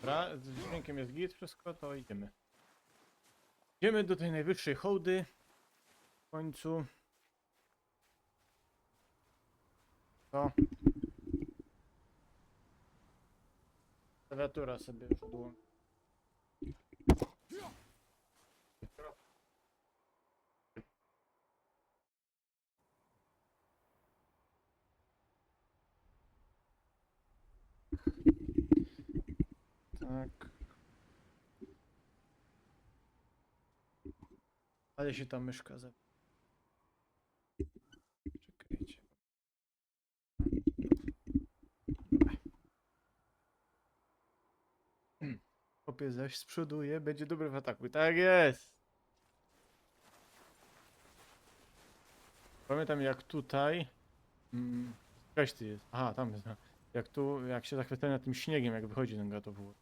Dobra, z dźwiękiem jest git, wszystko, to idziemy. Idziemy do tej najwyższej hołdy. W końcu. To. Klawiatura sobie już odłączę. Tak. Ale się ta myszka za... Czekajcie. Chłopiec zaś z przodu będzie dobry w ataku. Tak jest! Pamiętam jak tutaj... Jakaś ty jest. Aha, tam jest. Jak tu, jak się zachwycałem nad tym śniegiem, jak wychodzi ten God of War.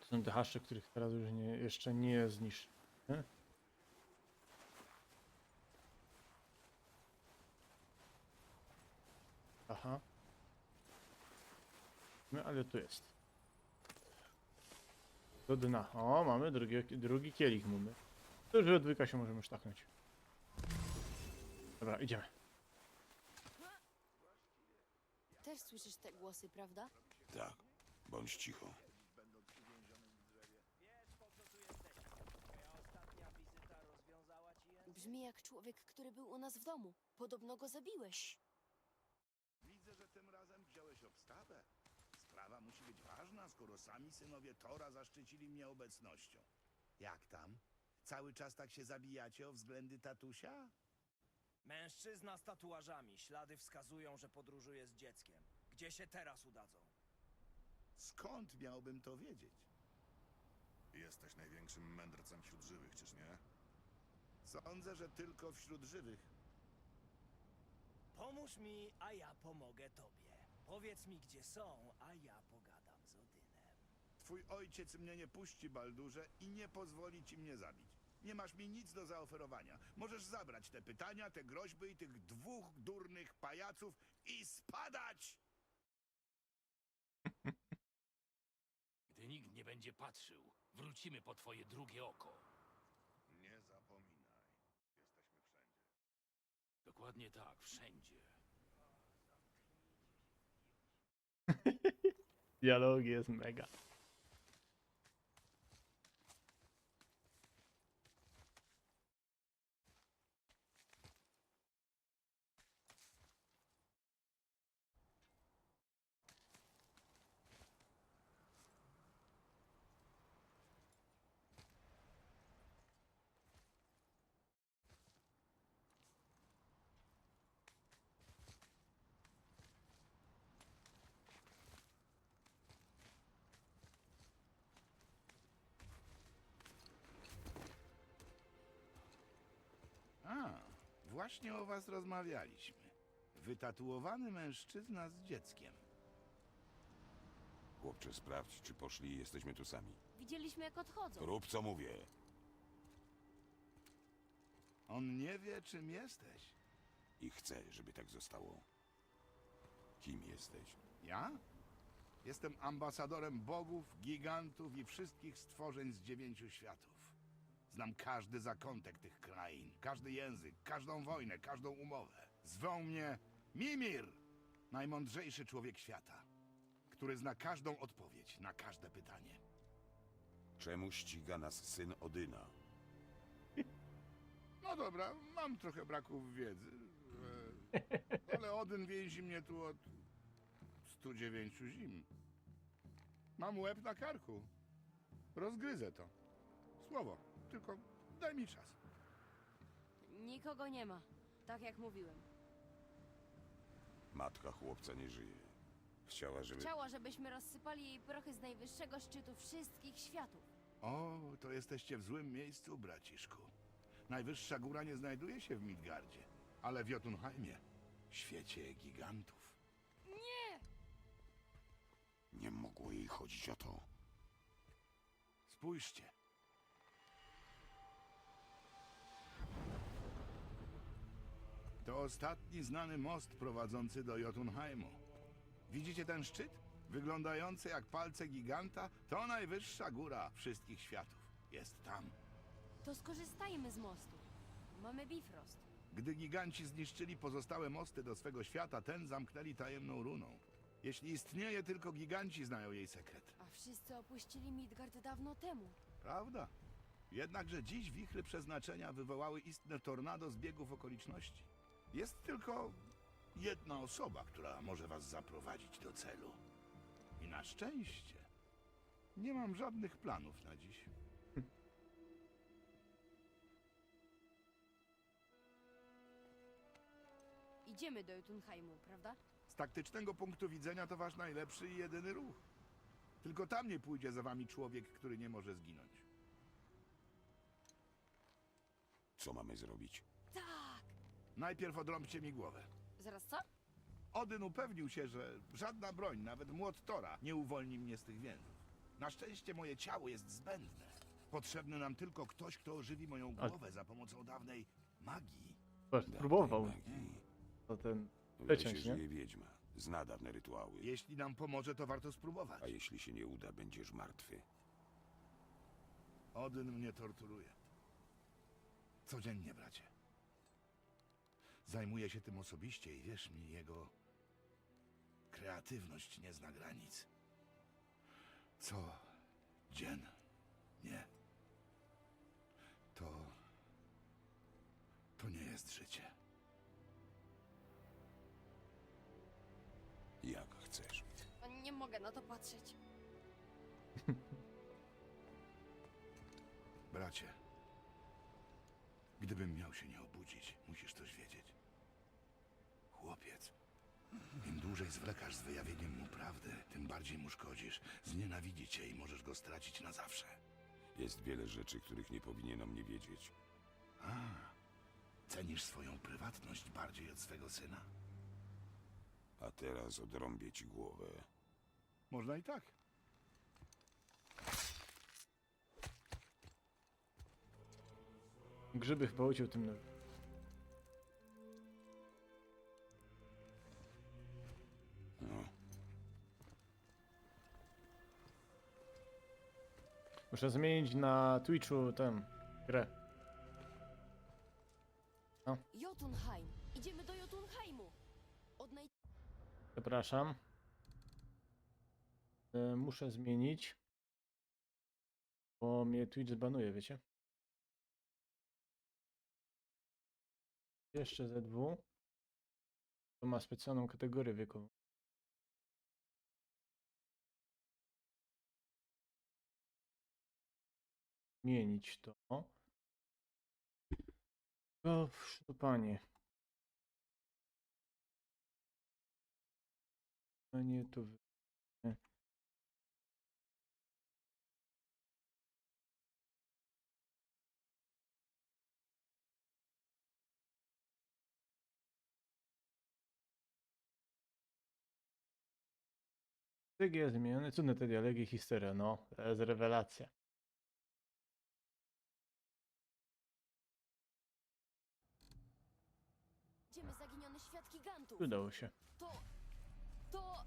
To są te haszcze, których teraz już nie, jeszcze nie zniszczy. Nie? Aha. No ale tu jest. Do dna. O, mamy drugi kielich mamy. To już odwyka się możemy sztachnąć. Dobra, idziemy. Też słyszysz te głosy, prawda? Tak, bądź cicho. Brzmi jak człowiek, który był u nas w domu. Podobno go zabiłeś. Widzę, że tym razem wziąłeś obstawę. Sprawa musi być ważna, skoro sami synowie Tora zaszczycili mnie obecnością. Jak tam? Cały czas tak się zabijacie o względy tatusia? Mężczyzna z tatuażami. Ślady wskazują, że podróżuje z dzieckiem. Gdzie się teraz udadzą? Skąd miałbym to wiedzieć? Jesteś największym mędrcem wśród żywych, czyż nie? Sądzę, że tylko wśród żywych. Pomóż mi, a ja pomogę tobie. Powiedz mi, gdzie są, a ja pogadam z Odynem. Twój ojciec mnie nie puści, Baldurze, i nie pozwoli ci mnie zabić. Nie masz mi nic do zaoferowania. Możesz zabrać te pytania, te groźby i tych dwóch durnych pajaców i spadać! Gdy nikt nie będzie patrzył, wrócimy po twoje drugie oko. Nie zapominaj. Jesteśmy wszędzie. Dokładnie tak, wszędzie. Dialog jest mega. A, właśnie o was rozmawialiśmy. Wytatuowany mężczyzna z dzieckiem. Chłopcze, sprawdź, czy poszli i jesteśmy tu sami. Widzieliśmy, jak odchodzą. Rób, co mówię. On nie wie, czym jesteś. I chcę, żeby tak zostało. Kim jesteś? Ja? Jestem ambasadorem bogów, gigantów i wszystkich stworzeń z 9 światów. Znam każdy zakątek tych krain, każdy język, każdą wojnę, każdą umowę. Zwą mnie Mimir, najmądrzejszy człowiek świata, który zna każdą odpowiedź na każde pytanie. Czemu ściga nas syn Odyna? No dobra, mam trochę braków wiedzy, ale Odyn więzi mnie tu od 109 zim. Mam łeb na karku. Rozgryzę to. Słowo, tylko daj mi czas. Nikogo nie ma. Tak jak mówiłem. Matka chłopca nie żyje. Chciała, żeby... Chciała, żebyśmy rozsypali jej prochy z najwyższego szczytu wszystkich światów. O, to jesteście w złym miejscu, braciszku. Najwyższa góra nie znajduje się w Midgardzie, ale w Jotunheimie, świecie gigantów. Nie mogło jej chodzić o to. Spójrzcie. To ostatni znany most prowadzący do Jotunheimu. Widzicie ten szczyt? Wyglądający jak palce giganta, to najwyższa góra wszystkich światów. Jest tam. To skorzystajmy z mostu. Mamy Bifrost. Gdy giganci zniszczyli pozostałe mosty do swego świata, ten zamknęli tajemną runą. Jeśli istnieje, tylko giganci znają jej sekret. A wszyscy opuścili Midgard dawno temu. Prawda? Jednakże dziś wichry przeznaczenia wywołały istne tornado zbiegów okoliczności. Jest tylko jedna osoba, która może was zaprowadzić do celu. I na szczęście nie mam żadnych planów na dziś. Idziemy do Jotunheimu, prawda? Z taktycznego punktu widzenia to wasz najlepszy i jedyny ruch. Tylko tam nie pójdzie za wami człowiek, który nie może zginąć. Co mamy zrobić? Tak! Najpierw odrąbcie mi głowę. Zaraz co? Odyn upewnił się, że żadna broń, nawet młot Tora, nie uwolni mnie z tych więzów. Na szczęście moje ciało jest zbędne. Potrzebny nam tylko ktoś, kto ożywi moją głowę za pomocą dawnej magii. Próbował. Magii. To ten W lesie przeciąć, nie? żyje wiedźma. Zna dawne rytuały. Jeśli nam pomoże, to warto spróbować. A jeśli się nie uda, będziesz martwy. Odyn mnie torturuje. Codziennie, bracie. Zajmuję się tym osobiście i wierz mi, jego kreatywność nie zna granic. Co dzień, nie. To nie jest życie. Jak chcesz. Nie mogę na to patrzeć. Bracie, gdybym miał się nie obudzić, musisz coś wiedzieć. Chłopiec, im dłużej zwlekasz z wyjawieniem mu prawdy, tym bardziej mu szkodzisz. Znienawidzi cię i możesz go stracić na zawsze. Jest wiele rzeczy, których nie powinien o mnie wiedzieć. A, cenisz swoją prywatność bardziej od swego syna? A teraz odrąbię ci głowę. Można i tak. Grzyby chyba uciął tym nowym. No, Muszę zmienić na Twitchu tę grę. Jotunheim! Idziemy do Jotunheimu! Przepraszam. Muszę zmienić. Bo mnie Twitch zbanuje, wiecie? Jeszcze ZW. To ma specjalną kategorię wiekową. Zmienić to. O, to panie. Panie to... Cyk jest zmieniony, cudne te dialogi, historia, no, to jest rewelacja. Idziemy zaginiony świat gigantów! Udało się. To...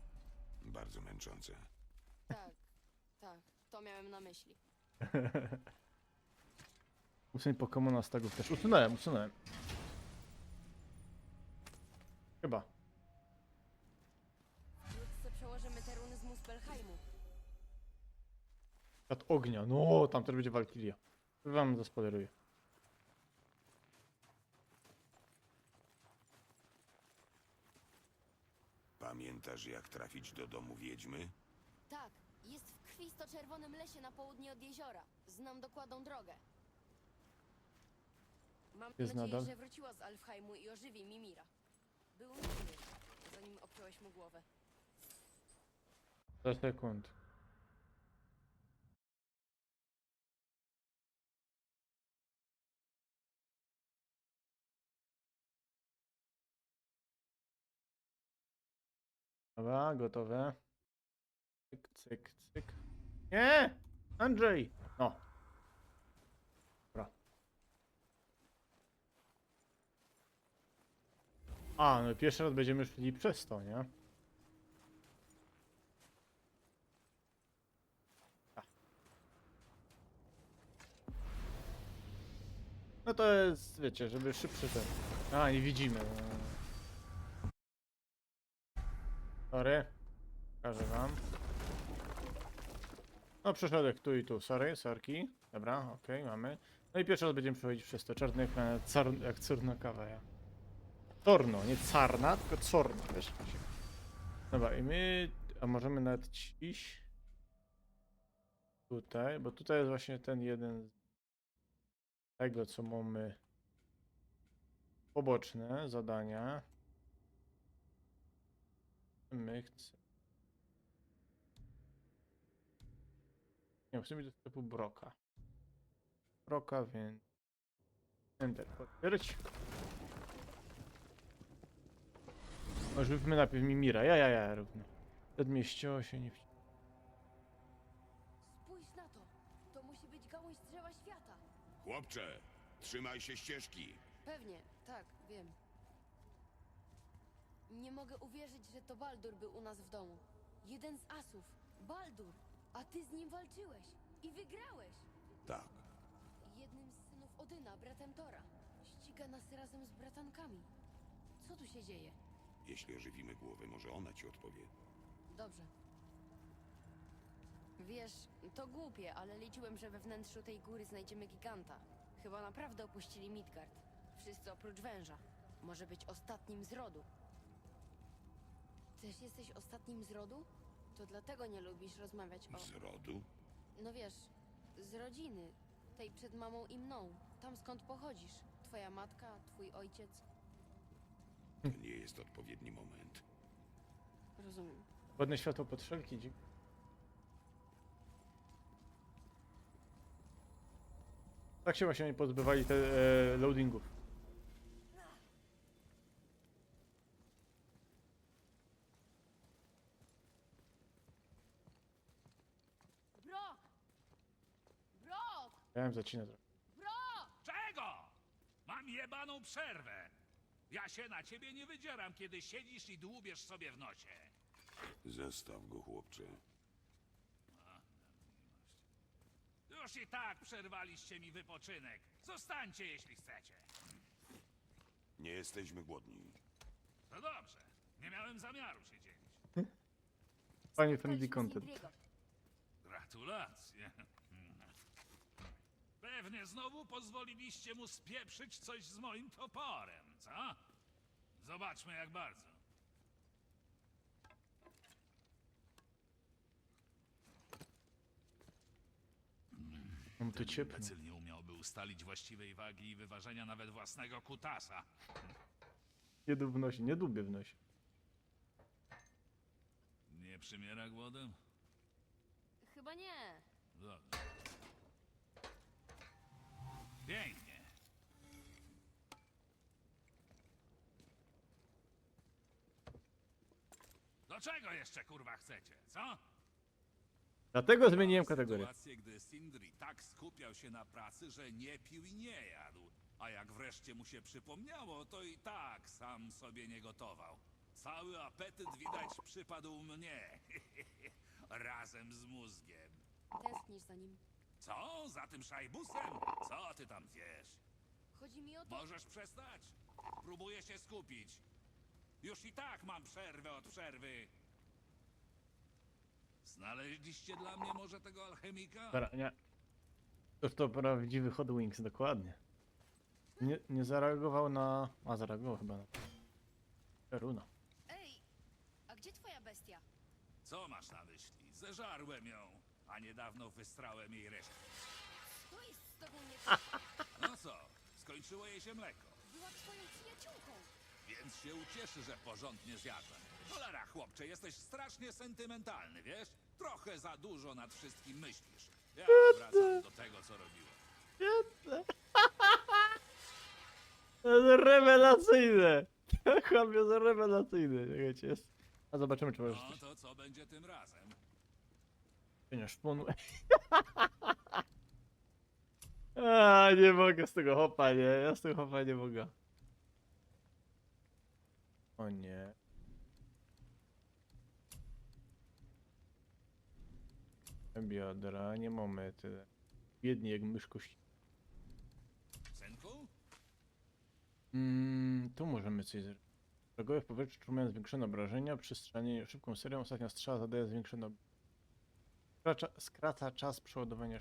bardzo męczące. Tak, to miałem na myśli. Usuń Pokemona z tagów też. Usunąłem. Chyba. Wkrótce przełożymy te runy z Muspelheimu. Świat ognia. No, tam też będzie Walkiria. Wam zaspoileruję. Pamiętasz, jak trafić do domu wiedźmy? Tak, jest w krwisto-czerwonym lesie na południe od jeziora. Znam dokładną drogę. Mam Jest nadzieję, nadal? że wróciła z Alfheimu i ożywi Mimira. Był nudny, zanim obciąłeś mu głowę. Za sekund. Dobra, gotowe. Cyk, cyk, cyk. Nie! Andrzej! No. Dobra. A, no pierwszy raz będziemy szli przez to, nie? A. No to jest, wiecie, żeby szybszy ten... A, nie widzimy. Sorry. Pokażę wam. No, przeszedek tu i tu. Sorry, sorki. Dobra, okej, mamy. No i pierwszy raz będziemy przechodzić przez to. Czarny ekran, jak córna kawa, ja. Torno, nie carna, tylko corno, wiesz? Dobra, i my... A możemy nawet iść... Tutaj, bo tutaj jest właśnie ten jeden... z tego, co mamy... Poboczne zadania. My chcemy... Nie, chcemy do sklepu Broka. Broka, więc... Enter, potwierdzić. Może wypmy najpierw Mimira, ja równo. Przedmieściowo się nie... Spójrz na to. To musi być gałąź drzewa świata. Chłopcze, trzymaj się ścieżki. Pewnie, tak, wiem. Nie mogę uwierzyć, że to Baldur był u nas w domu. Jeden z asów. Baldur. A ty z nim walczyłeś. I wygrałeś. Tak, Jednym z synów Odyna, bratem Tora. Ściga nas razem z bratankami. Co tu się dzieje? jeśli ożywimy głowę, może ona ci odpowie. Dobrze. Wiesz, to głupie, ale liczyłem, że we wnętrzu tej góry znajdziemy giganta. Chyba naprawdę opuścili Midgard. Wszyscy oprócz węża. Może być ostatnim z rodu. Też jesteś ostatnim z rodu? To dlatego nie lubisz rozmawiać o... Z rodu? No wiesz, z rodziny. Tej przed mamą i mną. Tam skąd pochodzisz. Twoja matka, twój ojciec. To nie jest odpowiedni moment. Rozumiem. Ładne światło pod wszelki dzik. Tak się właśnie nie pozbywali te loadingów. Brok! Brok! Ja bym zacinał trochę. Brok! Czego? Mam jebaną przerwę. Ja się na ciebie nie wydzieram, kiedy siedzisz i dłubiesz sobie w nosie. Zostaw go, chłopcze. Już i tak przerwaliście mi wypoczynek. Zostańcie, jeśli chcecie. Nie jesteśmy głodni. To dobrze. Nie miałem zamiaru się dzielić. Fajnie friendly Spotkaliśmy content. Sindriego. Gratulacje. Pewnie znowu pozwoliliście mu spieprzyć coś z moim toporem, co? Zobaczmy, jak bardzo. Mam tu ciepło. Imbecyl nie umiałby ustalić właściwej wagi i wyważenia nawet własnego kutasa. Nie dób w nosie, nie dubię w nosie. Nie przymiera głodem? Chyba nie. Dobrze. Pięknie. Do czego jeszcze kurwa chcecie, co? Dlatego zmieniłem kategorię. Sytuację, gdy Sindri tak skupiał się na pracy, że nie pił i nie jadł. A jak wreszcie mu się przypomniało, to i tak sam sobie nie gotował. Cały apetyt widać przypadł mnie. Razem z mózgiem. Tęsknisz za nim. Co? Za tym szajbusem? Co ty tam wiesz? Chodzi mi o to... Możesz przestać? Próbuję się skupić. Już i tak mam przerwę od przerwy. Znaleźliście dla mnie może tego alchemika? Dobra, nie. To prawdziwy Hot Wings, dokładnie. Nie zareagował na... A, zareagował chyba na... Peruna. Ej, a gdzie twoja bestia? Co masz na myśli? Zeżarłem ją, a niedawno wystrałem jej resztę. To jest z tobą nie tak. No co? Skończyło jej się mleko. Była twoją przyjaciółką. Więc się ucieszy, że porządnie zjadłem. Cholera, chłopcze, jesteś strasznie sentymentalny, wiesz? Trochę za dużo nad wszystkim myślisz. Ja wracam do tego, co robiłem. To jest rewelacyjne! Chłopie, jest rewelacyjne. Czekajcie, jest. A zobaczymy, czy możesz No coś... to co będzie tym razem? Pieniądz szponu. A, nie mogę z tego hopa, nie. Ja z tego hopa nie mogę. O nie. Biodra, nie mamy tyle. Biedni jak mysz kości. Synku? Tu możemy coś zrobić. Wrogowie w powietrzu trzymają zwiększone obrażenia. Przy strzelaniu szybką serią ostatnia strzała zadaje zwiększone skraca czas przeładowania.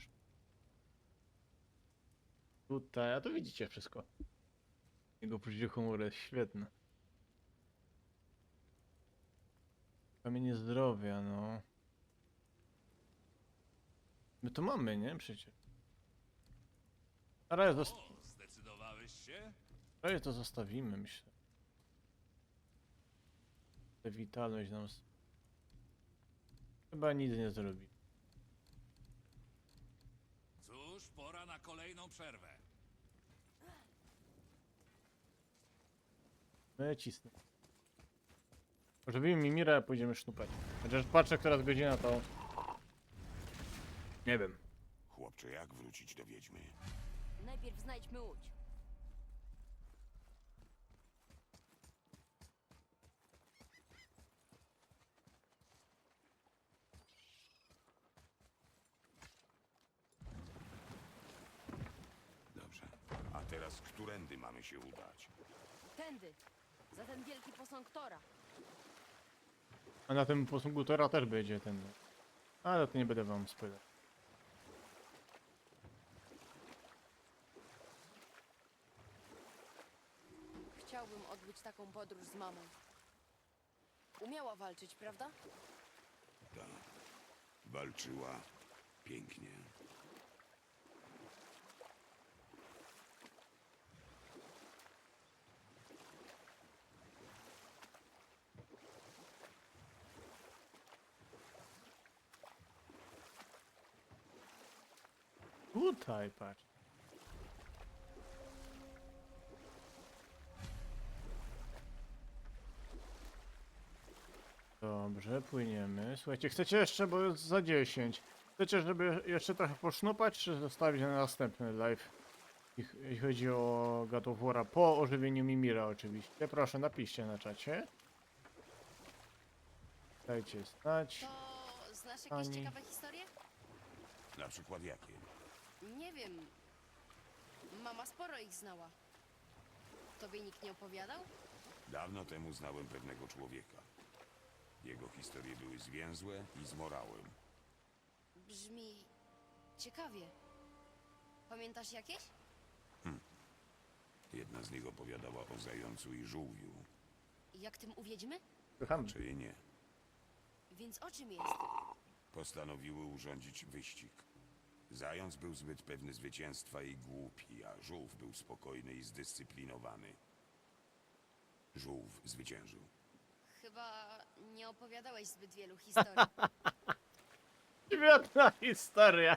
Tutaj, a tu widzicie wszystko. Jego poczucie humoru jest świetne. Kamienie zdrowia, no. My to mamy, nie? Przecież. Na razie, O, zdecydowałeś się? na razie to zostawimy, myślę. Tę witalność nam chyba nic nie zrobi. Cóż, pora na kolejną przerwę. My cisnę. Ożywimy Mimira, a pójdziemy sznupać. Chociaż patrzę, która jest godzina, to... Nie wiem. Chłopcze, jak wrócić do Wiedźmy? Najpierw znajdźmy łódź. Dobrze. A teraz którędy mamy się udać? Tędy. Za ten wielki posąg Tora. A na tym posługu Tora też będzie ten... Ale to nie będę wam spoiler. Chciałbym odbyć taką podróż z mamą. Umiała walczyć, prawda? Tak. Walczyła pięknie. Tutaj, patrz. Dobrze, płyniemy. Słuchajcie, chcecie jeszcze, bo jest za 10. Chcecie, żeby jeszcze trochę posznupać, czy zostawić na następny live? Jeśli chodzi o God of War'a, po ożywieniu Mimira oczywiście. Proszę, napiszcie na czacie. Dajcie znać. To znasz jakieś Ani. ciekawe historie? Na przykład jakie? Nie wiem. Mama sporo ich znała. Tobie nikt nie opowiadał? Dawno temu znałem pewnego człowieka. Jego historie były zwięzłe i z morałem. Brzmi ciekawie. Pamiętasz jakieś? Jedna z nich opowiadała o zającu i żółwiu, Jak tym uwiedźmy? Słucham. czy nie. Więc o czym jest? Postanowiły urządzić wyścig. Zając był zbyt pewny zwycięstwa i głupi, a żółw był spokojny i zdyscyplinowany. Żółw zwyciężył. Chyba nie opowiadałeś zbyt wielu historii. Świetna historia.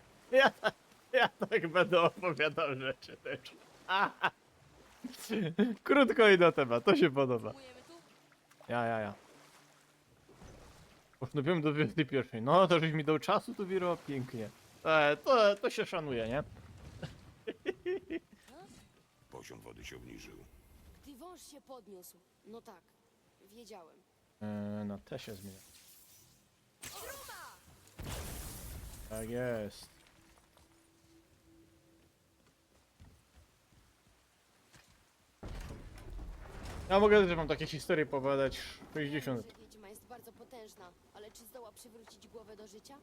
Ja tak będę opowiadał rzeczy też. Krótko i na temat, to się podoba. Płynujemy tu? Ja. Posznupiłem do 21. No, to żeś mi dał czasu, tu Wiro, pięknie. To się szanuje, nie? Poziom wody się obniżył. Gdy wąż się podniósł. No tak, wiedziałem. Na te się zmienia. Tak jest. Ja mogę też wam takie historie opowiadać. 60. Wiem, że wiedźma jest bardzo potężna, ale czy zdoła przywrócić głowę do życia?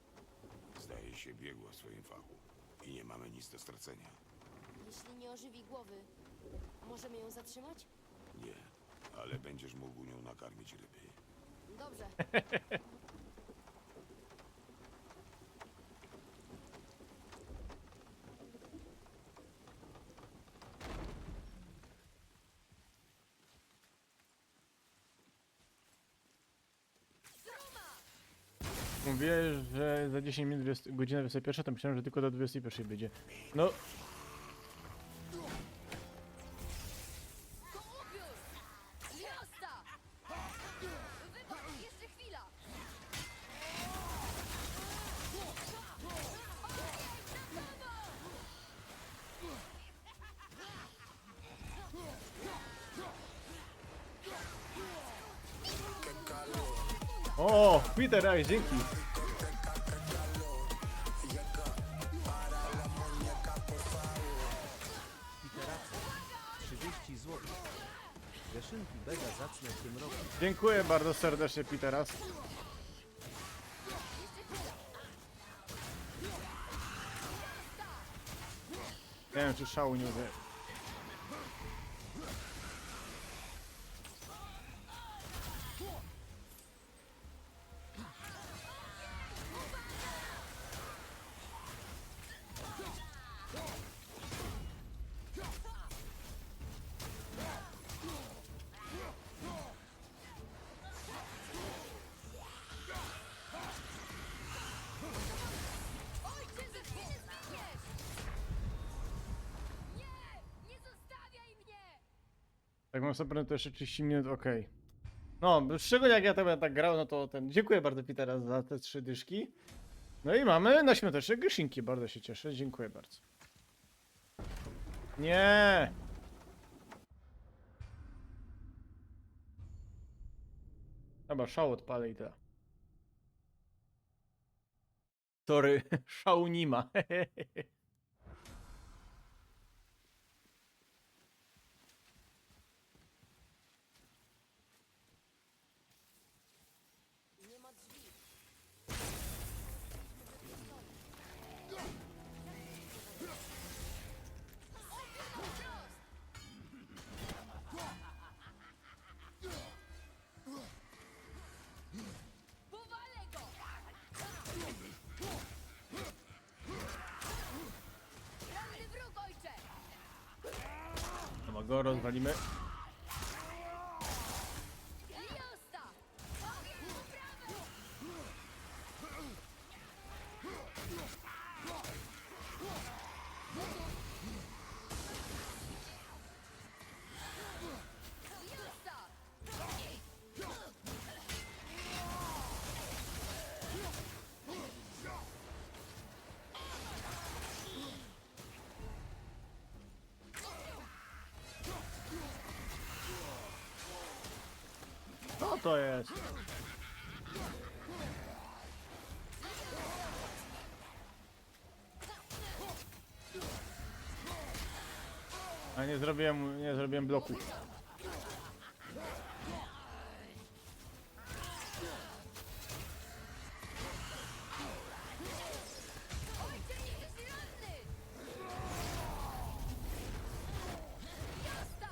Zdaje się, biegła w swoim fachu. I nie mamy nic do stracenia. Jeśli nie ożywi głowy, możemy ją zatrzymać? Nie, ale będziesz mógł nią nakarmić ryby. Dobrze. Mówię, że za 10 minut, godzina 21, to myślałem, że tylko do 21 będzie. No, To upiór! Jazda! Wypadł, jeszcze chwila! O, Peter, aj, dzięki. Literacja 30 zł. Geszynki Bega zacne w tym roku. Dziękuję bardzo serdecznie, Peteras. Nie wiem, czy szału nie użyję. Ojcze, za chwilę zginiesz! Nie! Nie zostawiaj mnie! Tak mam sobie to jeszcze 30 minut, okej. No, szczególnie jak ja to będę tak grał, no to ten... Dziękuję bardzo, Peteras, za te 3 dyszki. No i mamy na świąteczne gyszynki, bardzo się cieszę, dziękuję bardzo. Nie! Chyba szał odpalę i tyle. Sorry, szału nie ma. Nie ma drzwi. Powalę go! Ranny wróg, ojcze! No go rozwalimy. Liosta! Ogień w prawo! Liosta! Co to jest? A nie zrobiłem bloku. Ojcze, jesteś ranny! Liosta!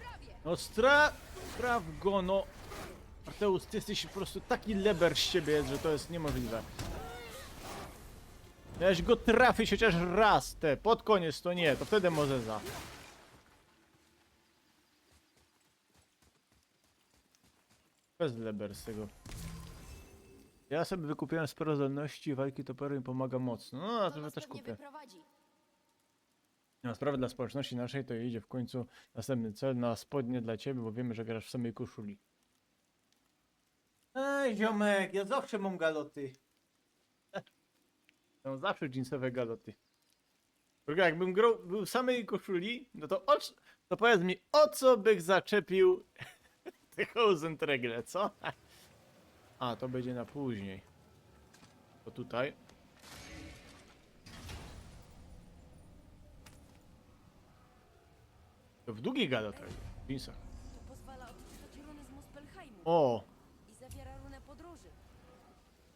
Prawie! No spraw go, no. Arteus, ty jesteś po prostu taki leber z siebie, że to jest niemożliwe. Miałeś go trafić chociaż raz, pod koniec to nie, to wtedy może za. Bez leber z tego. Ja sobie wykupiłem sporo zdolności, walki toporu mi pomaga mocno. No, a to nas też pewnie kupię. wyprowadzi. Na sprawę dla społeczności naszej to idzie w końcu następny cel na spodnie dla ciebie, bo wiemy, że grasz w samej koszuli. Ej, ziomek, ja zawsze mam galoty. Mam zawsze jeansowe galoty. Tylko jakbym grał był w samej koszuli, no to to powiedz mi, o co bych zaczepił te Hosentregle, co? A, to będzie na później. To tutaj. To w długich galotach, w jeansach. To pozwala odczytać runy z Muspelheimu O, i zawiera runę podróży.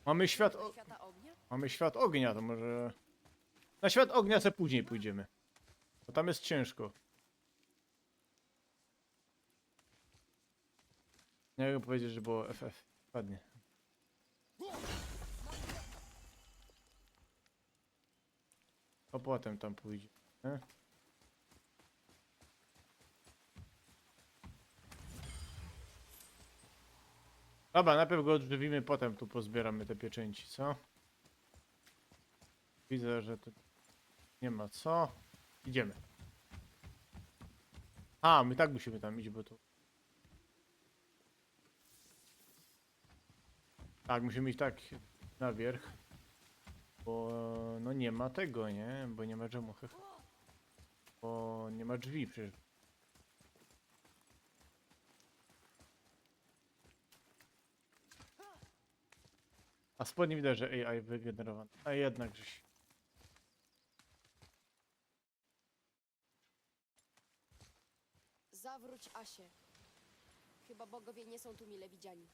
mamy świat, Do świata ognia? mamy świat ognia, to może... Na świat ognia se później pójdziemy. Bo tam jest ciężko. Nie mogę powiedzieć, że było FF. Ładnie. To potem tam pójdzie. Nie? Dobra, najpierw go odżywimy, potem tu pozbieramy te pieczęci, co? Widzę, że tu nie ma co. Idziemy. A, my tak musimy tam iść, bo tu... Tak, musimy iść tak na wierzch. Bo no nie ma tego, nie? Bo nie ma dżemu. Bo nie ma drzwi przecież. A spodnie widać, że AI wygenerowany. A jednak żeś. Zawróć Asię. Chyba bogowie nie są tu mile widziani.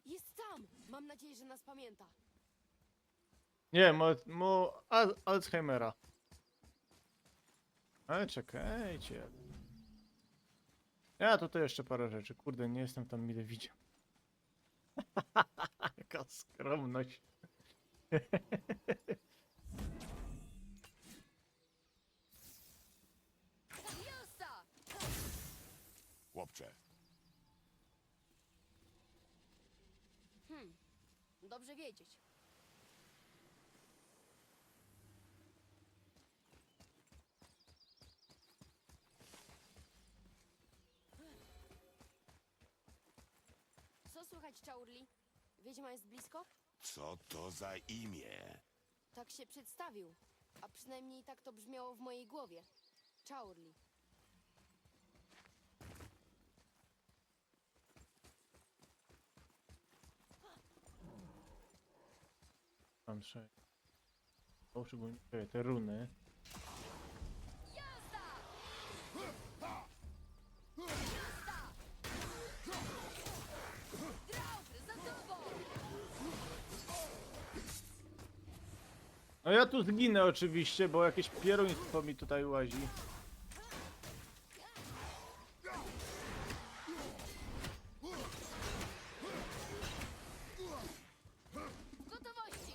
Jest tam! Mam nadzieję, że nas pamięta. Nie, Alzheimera. Ale czekajcie. Ja tutaj jeszcze parę rzeczy. Kurde, nie jestem tam mile widziany. Jaka skromność. Jasta! Chłopcze, Dobrze wiedzieć. Co słychać, Chaurli? Wiedźma jest blisko? co to za imię? Tak się przedstawił. A przynajmniej tak to brzmiało w mojej głowie. Chaurli. Mam trzech. O, szczególnie te runy. No ja tu zginę oczywiście, bo jakieś pieruństwo mi tutaj łazi. Gotowości!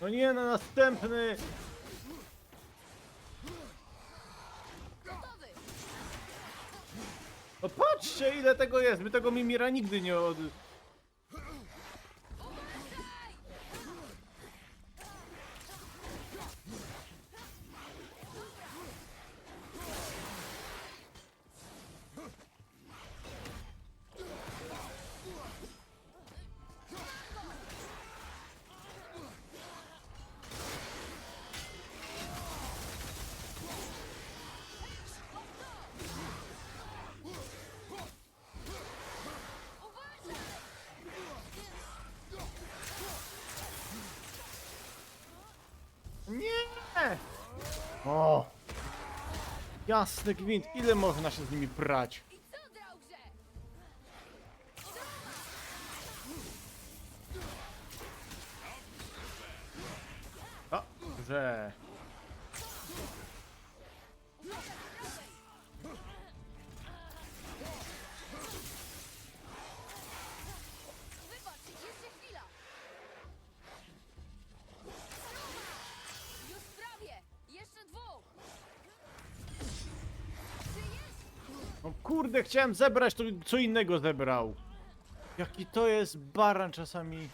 No nie, na następny! Gotowy! No patrzcie, ile tego jest! My tego Mimira nigdy nie od... Nie! O! Jasny gwint, ile można się z nimi prać? I co, Draugrze? Dobrze. Wybacz, jeszcze chwila! Już prawie! Jeszcze dwóch! Żyjesz? No kurde, chciałem zebrać, to co innego zebrał. Jaki to jest baran czasami.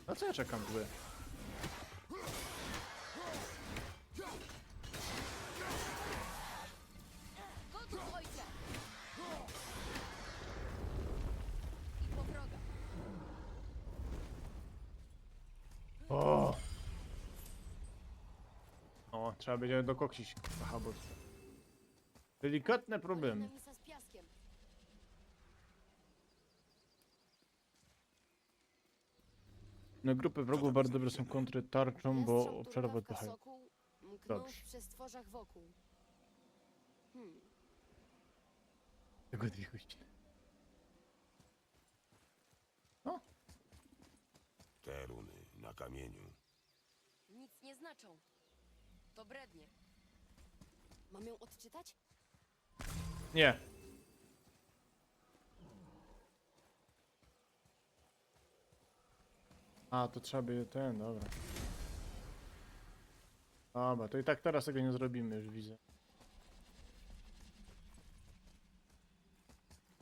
Na co ja czekam zły? Gotów, ojcze! I po wroga. O! O, trzeba będzie dokoksić. Aha, bo... Delikatne problemy. Kolejna misa z piaskiem. Na grupy wrogów bardzo dobre są kontry tarczą, bo Jastrząb, obszarowo turkawka trochę. soku, mknął Dobrze. w przestworzach wokół. Tego 2 godziny. No, Te runy na kamieniu. Nic nie znaczą. To brednie. Mam ją odczytać? nie. A, to trzeba by ten, dobra. Dobra, to i tak teraz tego nie zrobimy, już widzę.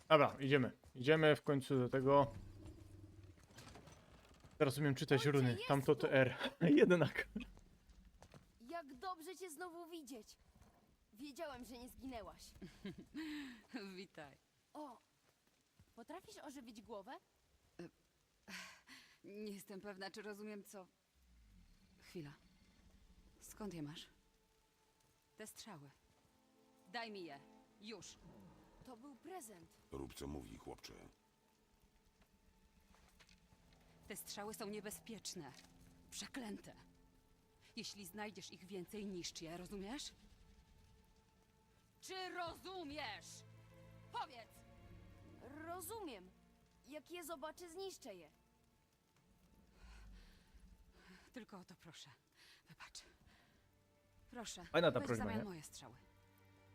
Dobra, idziemy. Idziemy w końcu do tego. Teraz umiem czytać Ojcze, runy. jest Tamto to tu! R. Jednak. Jak dobrze cię znowu widzieć! Wiedziałem, że nie zginęłaś. Witaj. O! Potrafisz ożywić głowę? Nie jestem pewna, czy rozumiem, co... Chwila. Skąd je masz? Te strzały. Daj mi je. Już. To był prezent. Rób co mówi, chłopcze. Te strzały są niebezpieczne. Przeklęte. Jeśli znajdziesz ich więcej, niszcz je, rozumiesz? Czy rozumiesz? Powiedz! Rozumiem. Jak je zobaczę, zniszczę je. Tylko o to proszę. Wybacz. Proszę, Fajna ta weź w prośba, zamian nie? moje strzały.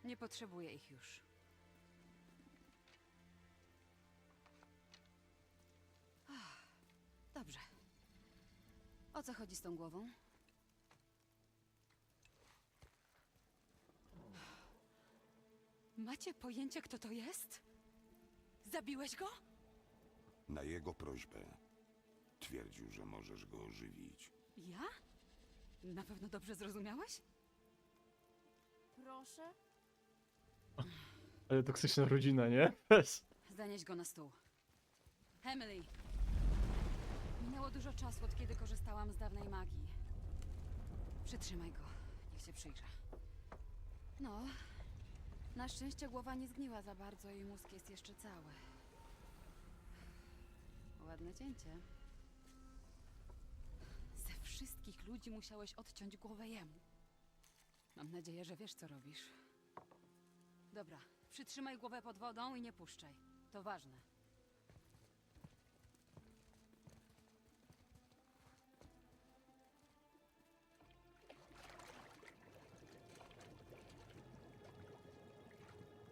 Nie potrzebuję ich już. Dobrze. O co chodzi z tą głową? Macie pojęcie, kto to jest? Zabiłeś go? Na jego prośbę twierdził, że możesz go ożywić. Ja? Na pewno dobrze zrozumiałeś? Proszę? Ale toksyczna rodzina, nie? Bez. Zanieś go na stół. Emily! Minęło dużo czasu, od kiedy korzystałam z dawnej magii. Przytrzymaj go. Niech się przyjrze. No, na szczęście głowa nie zgniła za bardzo i mózg jest jeszcze cały. Ładne cięcie. Ze wszystkich ludzi musiałeś odciąć głowę jemu. Mam nadzieję, że wiesz, co robisz. Dobra, przytrzymaj głowę pod wodą i nie puszczaj. To ważne.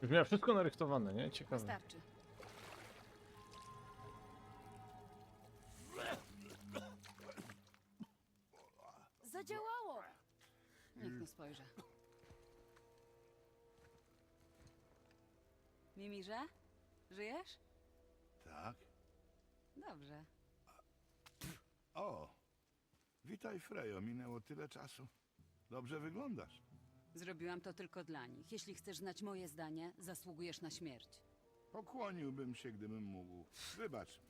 Już miała wszystko narysowane, nie? Ciekawe. Wystarczy. Zadziałało! Niech no spojrzę. Mimirze? Żyjesz? Tak? Dobrze. O! Witaj, Frejo. Minęło tyle czasu. Dobrze wyglądasz. Zrobiłam to tylko dla nich. Jeśli chcesz znać moje zdanie, zasługujesz na śmierć. Pokłoniłbym się, gdybym mógł. Wybacz.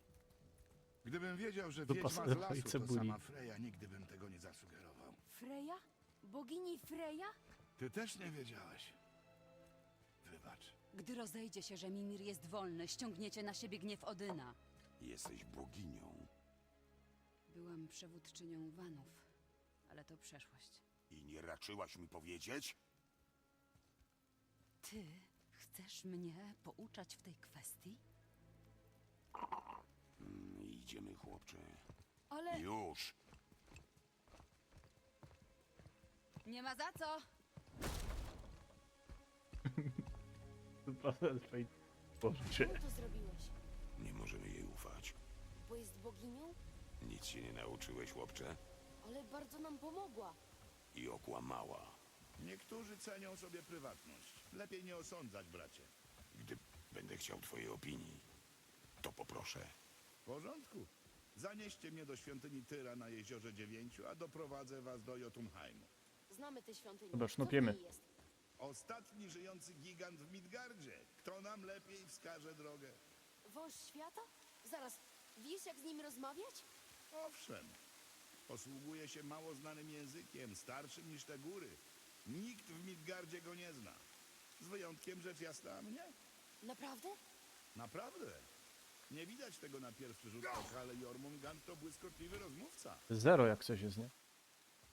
Gdybym wiedział, że Do wiedźma z paserwa i lasu to cebuli. sama Freja, nigdy bym tego nie zasugerował. Freja? Bogini Freja? Ty też nie wiedziałeś. Wybacz. Gdy rozejdzie się, że Mimir jest wolny, ściągniecie na siebie gniew Odyna. Jesteś boginią Byłam przewódczynią Wanów, ale to przeszłość. i nie raczyłaś mi powiedzieć? Ty chcesz mnie pouczać w tej kwestii? Idziemy, chłopcze. Ale Już! Nie ma za co! Boże. czemu to zrobiłeś? Nie możemy jej ufać. Bo jest boginią? Nic się nie nauczyłeś, chłopcze? Ale bardzo nam pomogła. I okłamała. Niektórzy cenią sobie prywatność. Lepiej nie osądzać, bracie. Gdy będę chciał twojej opinii, to poproszę. W porządku. Zanieście mnie do świątyni Tyra na Jeziorze Dziewięciu, a doprowadzę was do Jotunheimu. Znamy tę świątynię. Dobra, Co w sznupiemy. niej jest? Ostatni żyjący gigant w Midgardzie. Kto nam lepiej wskaże drogę? Wąż świata? Zaraz, wiesz jak z nim rozmawiać? Owszem. Posługuje się mało znanym językiem, starszym niż te góry. Nikt w Midgardzie go nie zna. Z wyjątkiem rzecz jasna mnie. Naprawdę? Naprawdę. Nie widać tego na pierwszy rzut oka, ale Jormungand to błyskotliwy rozmówca. Zero jak coś jest, nie?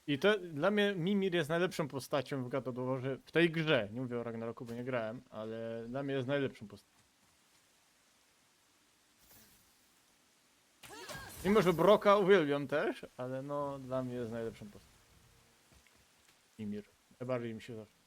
I to dla mnie Mimir jest najlepszą postacią w God of Warze w tej grze. Nie mówię o Ragnaroku, bo nie grałem, ale dla mnie jest najlepszą postacią. Mimo, że Broka uwielbiam też, ale no dla mnie jest najlepszą postacią. Mimir. Najbardziej mi się zawsze.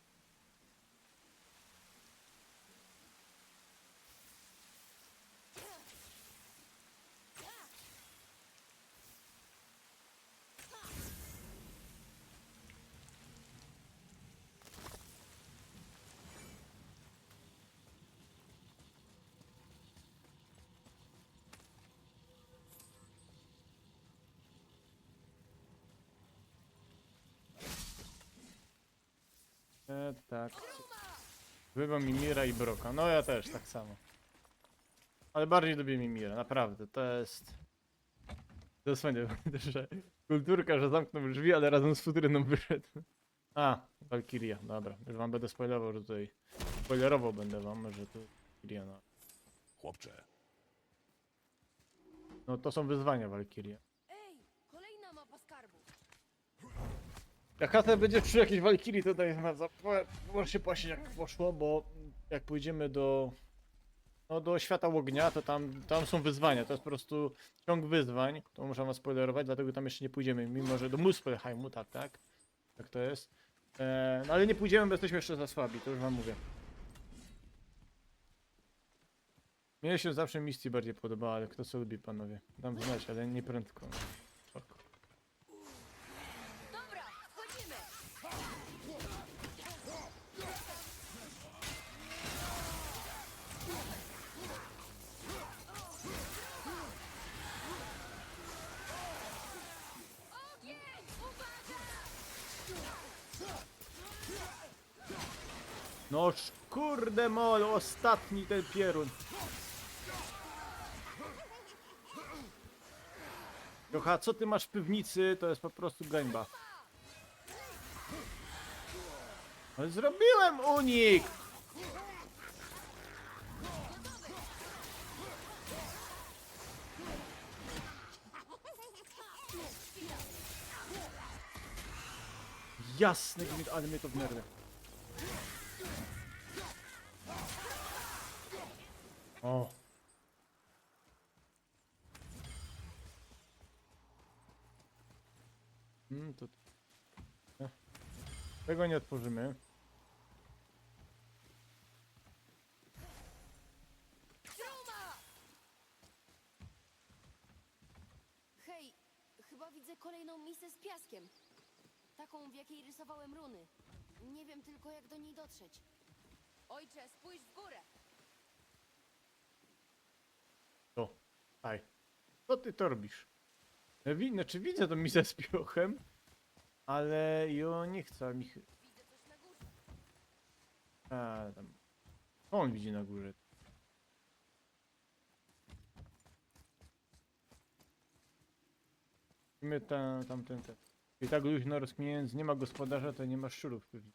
tak. Wybam Mimira i Broka. No ja też, tak samo. Ale bardziej lubię Mimira, naprawdę. To jest fajne, że kulturka, że zamknął drzwi, ale razem z futryną wyszedł. A, Valkyria, dobra. Już wam będę spoilował, że tutaj... Spoilerował będę wam, że tu Valkyria, no. Chłopcze, No to są wyzwania Valkyria. Ej, kolejna mapa skarbu. Jak Kata będzie przy jakiejś Valkyrii, to daj może się płacić jak poszło, bo jak pójdziemy do... No do świata ognia, to tam są wyzwania, to jest po prostu ciąg wyzwań, to muszę wam spoilerować, dlatego tam jeszcze nie pójdziemy, mimo że do Muspelheimu, tak, tak to jest. No ale nie pójdziemy, bo jesteśmy jeszcze za słabi, to już wam mówię. Mnie się zawsze Misty bardziej podobała, ale kto co lubi, panowie. Dam znać, ale nie prędko. Spoko. Dobra, wchodzimy! Ogień! Uwaga! No kurde mol, ostatni ten pierun. Jocha, co ty masz w piwnicy, to jest po prostu gańba. Ale zrobiłem unik! Jasny gwint, ale mnie to wnerwia. O. To... Tego nie otworzymy. Hej, chyba widzę kolejną misę z piaskiem. Taką, w jakiej rysowałem runy. Nie wiem tylko, jak do niej dotrzeć. Ojcze, spójrz w górę! To. Aj. Co ty to robisz? Znaczy widzę tą misę z piochem, ale jo nie chcę mi... Widzę coś na górze. A, tam... Co on widzi na górze? Widzimy tamten. I tak luźno rozkminiając, nie ma gospodarza, to nie ma szczurów pewnie.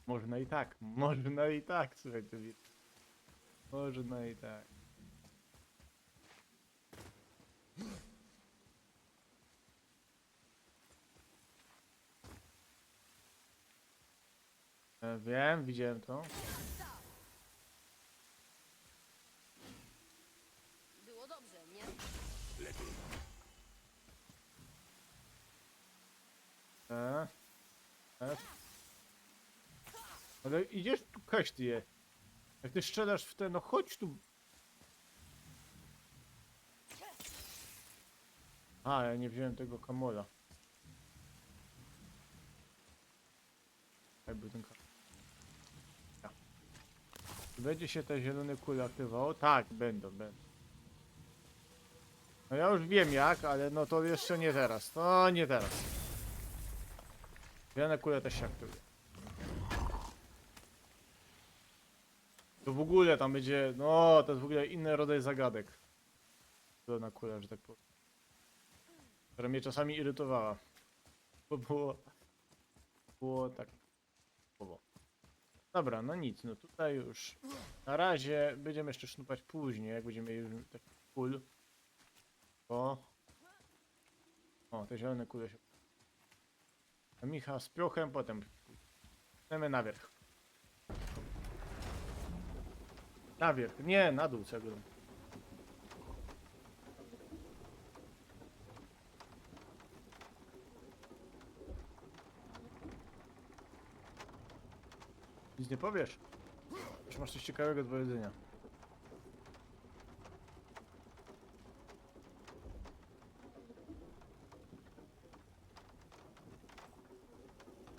Można i tak, słuchajcie. Można i tak. Wiem, widziałem to. Było dobrze, nie? lepiej. Ale idziesz tu, kaś ty je. Jak ty strzelasz w te, no chodź tu. A, ja nie wziąłem tego kamola. Jak był ten kamol? Ja. Będzie się te zielone kule aktywowało? Tak, będą. No ja już wiem jak, ale no to jeszcze nie teraz. To nie teraz. Zielone kule też się aktywują. To w ogóle tam będzie, no to jest w ogóle inny rodzaj zagadek. Zielona kula, że tak powiem. Która mnie czasami irytowała. Bo było tak. Dobra, no nic, no tutaj już. Na razie będziemy jeszcze sznupać później, jak będziemy już taki full. O, te zielone kule się. A Micha z piochem, potem idziemy na wierzch. Na wierzch, nie, na dół cegły. Nic nie powiesz? Czy masz coś ciekawego do powiedzenia?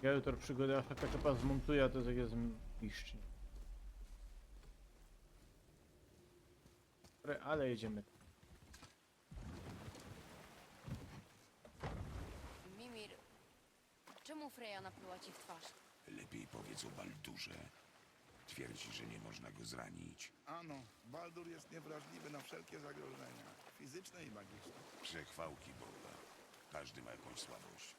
Ja jutro przygodę AFK zmontuję, a to tak jest iszczy. Ale jedziemy. Mimir, Czemu Freya napluła ci w twarz? Lepiej powiedz o Baldurze. Twierdzi, że nie można go zranić. Ano, Baldur jest niewrażliwy na wszelkie zagrożenia, fizyczne i magiczne. Przechwałki Boga. Każdy ma jakąś słabość.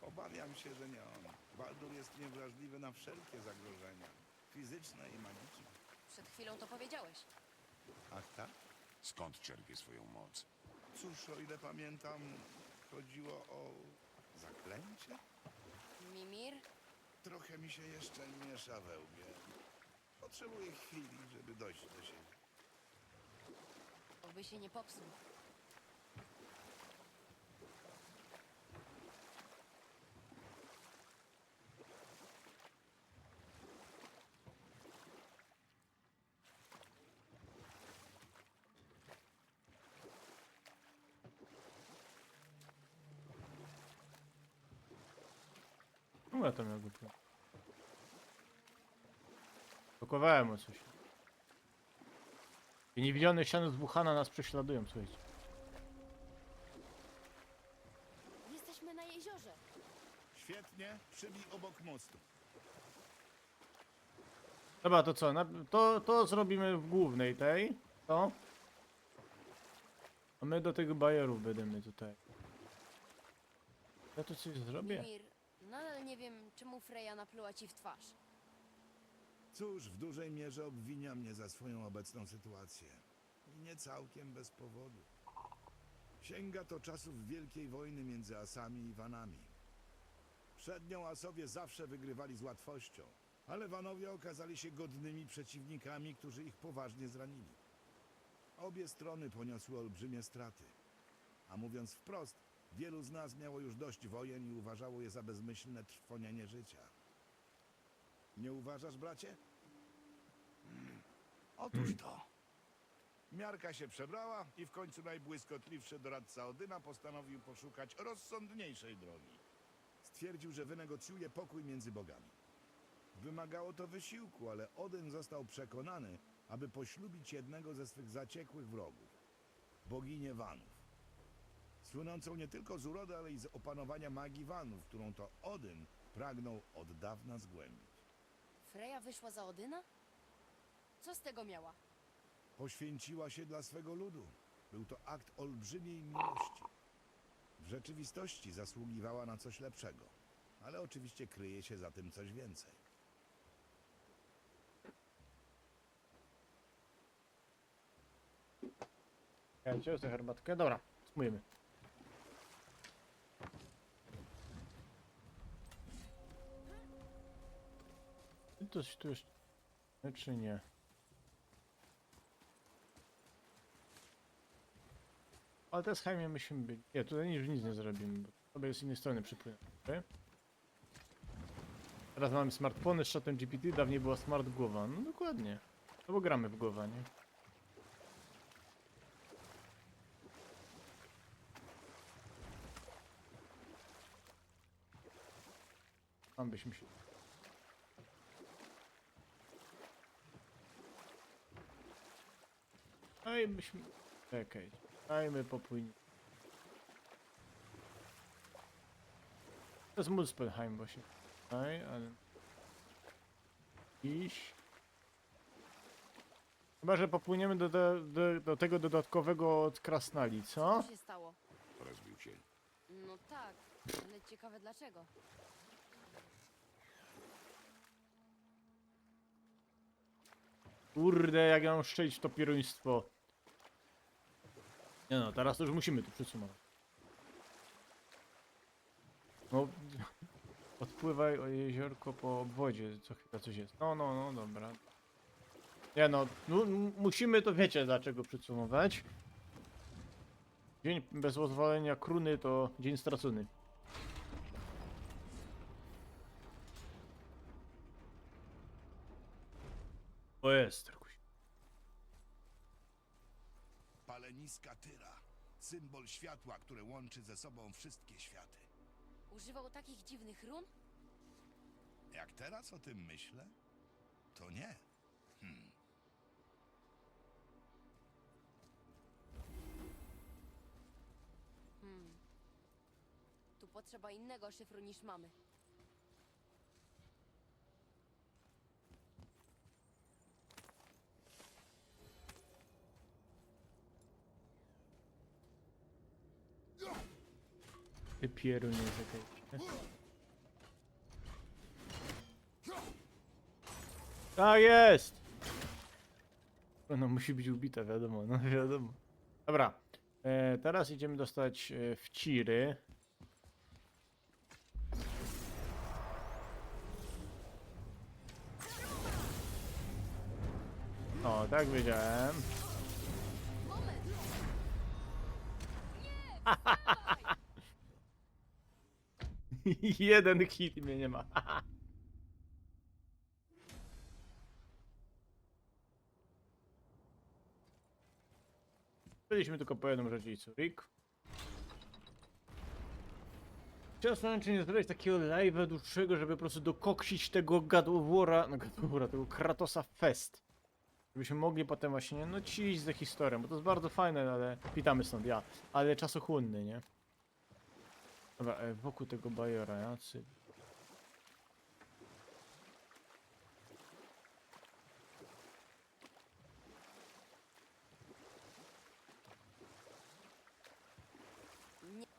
Obawiam się, że nie on. Baldur jest niewrażliwy na wszelkie zagrożenia, fizyczne i magiczne. Przed chwilą to powiedziałeś. Ach tak? Skąd czerpie swoją moc? Cóż, o ile pamiętam, chodziło o zaklęcie? Mimir? Trochę mi się jeszcze miesza we łbie. Potrzebuję chwili, żeby dojść do siebie. Oby się nie popsuł. No ja tam miał głupio. Blokowałem o coś. I niewidzialne ściany z Wuhana nas prześladują, słuchajcie. Jesteśmy na jeziorze. Świetnie, przybij obok mostu. Dobra, to co? To zrobimy w głównej tej. To. A my do tych bajerów będziemy tutaj. Ja tu coś zrobię? Mimir, nadal nie wiem, czemu Freya napluła ci w twarz. Cóż, w dużej mierze obwinia mnie za swoją obecną sytuację. I nie całkiem bez powodu. Sięga to czasów wielkiej wojny między Asami i Vanami. Przed nią Asowie zawsze wygrywali z łatwością, ale Vanowie okazali się godnymi przeciwnikami, którzy ich poważnie zranili. Obie strony poniosły olbrzymie straty. A mówiąc wprost, wielu z nas miało już dość wojen i uważało je za bezmyślne trwonienie życia. Nie uważasz, bracie? Otóż to. Miarka się przebrała i w końcu najbłyskotliwszy doradca Odyna postanowił poszukać rozsądniejszej drogi. Stwierdził, że wynegocjuje pokój między bogami. Wymagało to wysiłku, ale Odyn został przekonany, aby poślubić jednego ze swych zaciekłych wrogów, boginię Vanów. Słynącą nie tylko z urody, ale i z opanowania magii Vanów, którą to Odyn pragnął od dawna zgłębić. Freya wyszła za Odyna? Co z tego miała? Poświęciła się dla swego ludu. Był to akt olbrzymiej miłości. W rzeczywistości zasługiwała na coś lepszego, ale oczywiście kryje się za tym coś więcej. Ja cię chcę herbatkę. Dobra, smujemy. I coś tu jeszcze... czy nie? Ale teraz Jaime musimy być. Nie, tutaj nic nie zrobimy, bo sobie z innej strony przypłyną. Okay? Teraz mamy smartfony z czatem GPT, dawniej była smart głowa. No dokładnie. No bo gramy w głowę, nie? Tam byśmy się... No i byśmy... Czekaj. Dajmy popłynie. To jest Muspelheim właśnie. Tutaj, ale... Iść. Chyba, że popłyniemy do tego dodatkowego od Krasnali, co? Co się stało? Rozbił się. No tak, ale ciekawe dlaczego. Kurde, jak ja mam szczęść w to pieruństwo. Nie no, teraz to już musimy tu przysumować. No, odpływaj o jeziorko po obwodzie, co chwila coś jest. No, dobra. Nie no, musimy to, wiecie dlaczego przysumować. Dzień bez pozwolenia Kruny to dzień stracony. O jest, Tarkuś. Paleniska Tyra, symbol światła, które łączy ze sobą wszystkie światy. Używał takich dziwnych run? Jak teraz o tym myślę, to nie. Tu potrzeba innego szyfru niż mamy. Ty pierunie zakaj. Tak jest! No musi być ubita, wiadomo, no wiadomo. Dobra, teraz idziemy dostać wciry. O, tak wiedziałem. Moment! Jeden hit mnie nie ma. Byliśmy tylko po jednym rodzicu. Rick. Chciałem czy nie zrobić takiego live'a dłuższego, żeby po prostu dokoksić tego gadowora, no gadowora, tego Kratosa Fest. Żebyśmy mogli potem właśnie, no ci iść ze historią, bo to jest bardzo fajne, ale witamy stąd, ja. Ale czasochłonny, nie? Dobra, wokół tego bajora, jacy.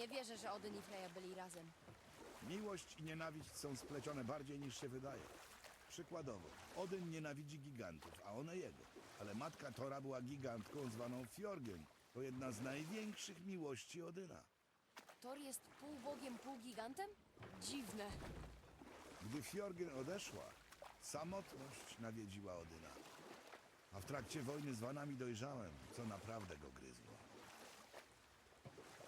Nie wierzę, że Odyn i Freya byli razem. Miłość i nienawiść są splecione bardziej niż się wydaje. Przykładowo, Odyn nienawidzi gigantów, a one jego. Ale matka Tora była gigantką zwaną Fjorgen. To jedna z największych miłości Odyna. Thor jest pół bogiem, pół gigantem? Dziwne. Gdy Fjorgen odeszła, samotność nawiedziła Odyna. A w trakcie wojny z Wanami dojrzałem, co naprawdę go gryzło.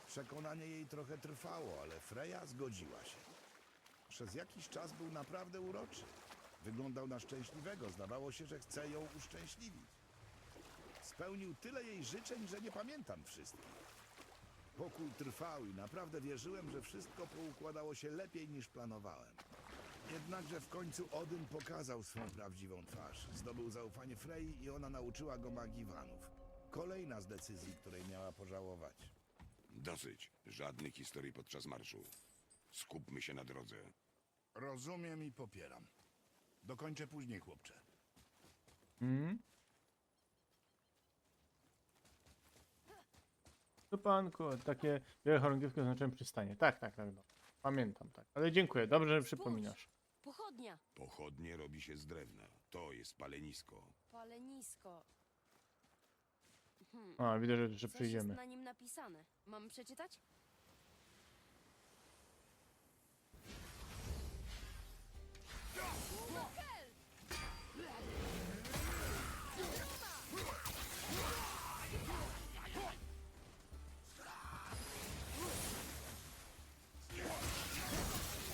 Przekonanie jej trochę trwało, ale Freya zgodziła się. Przez jakiś czas był naprawdę uroczy. Wyglądał na szczęśliwego, zdawało się, że chce ją uszczęśliwić. Spełnił tyle jej życzeń, że nie pamiętam wszystkich. Pokój trwał i naprawdę wierzyłem, że wszystko poukładało się lepiej niż planowałem. Jednakże w końcu Odyn pokazał swą prawdziwą twarz. Zdobył zaufanie Frey i ona nauczyła go magii Wanów. Kolejna z decyzji, której miała pożałować. Dosyć. Żadnych historii podczas marszu. Skupmy się na drodze. Rozumiem i popieram. Dokończę później, chłopcze. Tu panku, takie wiele chorągiewki oznaczałem przystanie. Tak, tak, tak. Pamiętam, tak. Ale dziękuję, dobrze, że przypominasz. Pochodnia. Pochodnie robi się z drewna. To jest palenisko. Palenisko. A, widzę, że Coś jest przyjdziemy. na nim napisane. Mam przeczytać?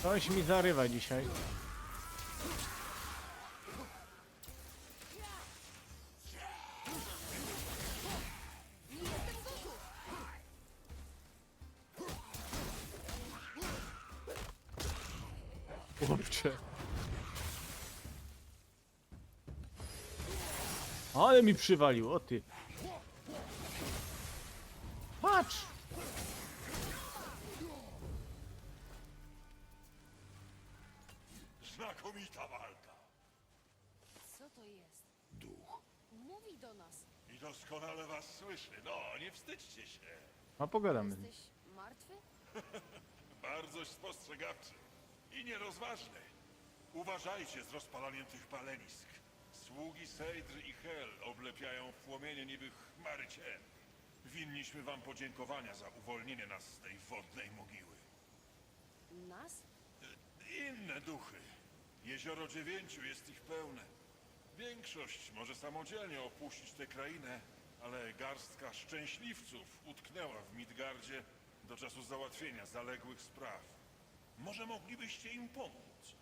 Coś mi zarywa dzisiaj. Chłopcze. Ale mi przywalił, o ty. Patrz! Znakomita walka. Co to jest? Duch. Mówi do nas. I doskonale was słyszy. No, nie wstydźcie się. A pogadamy. Jesteś martwy? Bardzo spostrzegawczy i nierozważny. Uważajcie z rozpalaniem tych palenisk. Sługi Sejdr i Hel oblepiają w płomienie niby chmary cień. Winniśmy wam podziękowania za uwolnienie nas z tej wodnej mogiły. Nas? Inne duchy. Jezioro Dziewięciu jest ich pełne. Większość może samodzielnie opuścić tę krainę, ale garstka szczęśliwców utknęła w Midgardzie do czasu załatwienia zaległych spraw. Może moglibyście im pomóc?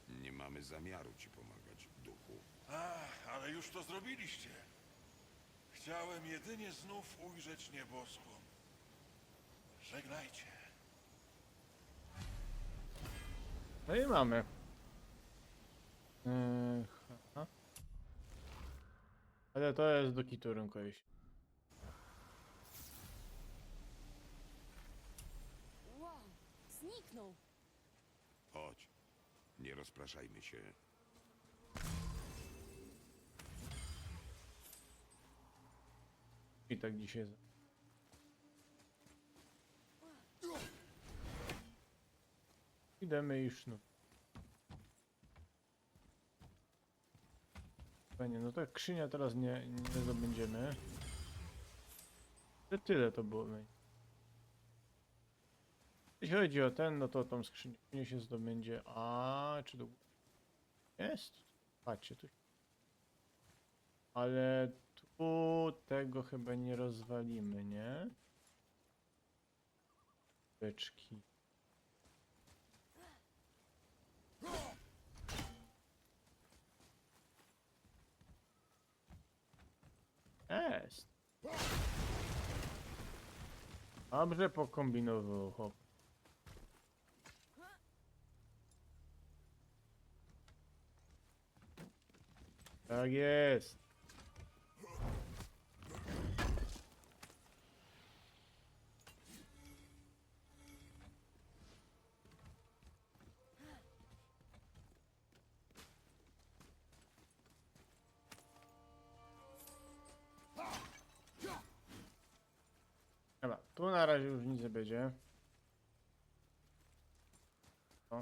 Nie mamy zamiaru ci pomagać, duchu. Ach, ale już to zrobiliście. Chciałem jedynie znów ujrzeć nieboskłon. Żegnajcie. No i mamy. Ha. Ale to jest do kitu rękojeść. Wow, zniknął. Chodź. Nie rozpraszajmy się. I tak dzisiaj. Idziemy i sznur. Fajnie, no tak skrzynia teraz nie zdobędziemy. Tyle to było. Jeśli chodzi o ten, no to tą skrzynię się zdobędzie. A czy to jest? Patrzcie tu. Ale tu tego chyba nie rozwalimy, nie? Beczki. Jest. Dobrze pokombinował chłop. Tak jest. Dobra, tu na razie już nic nie będzie. O.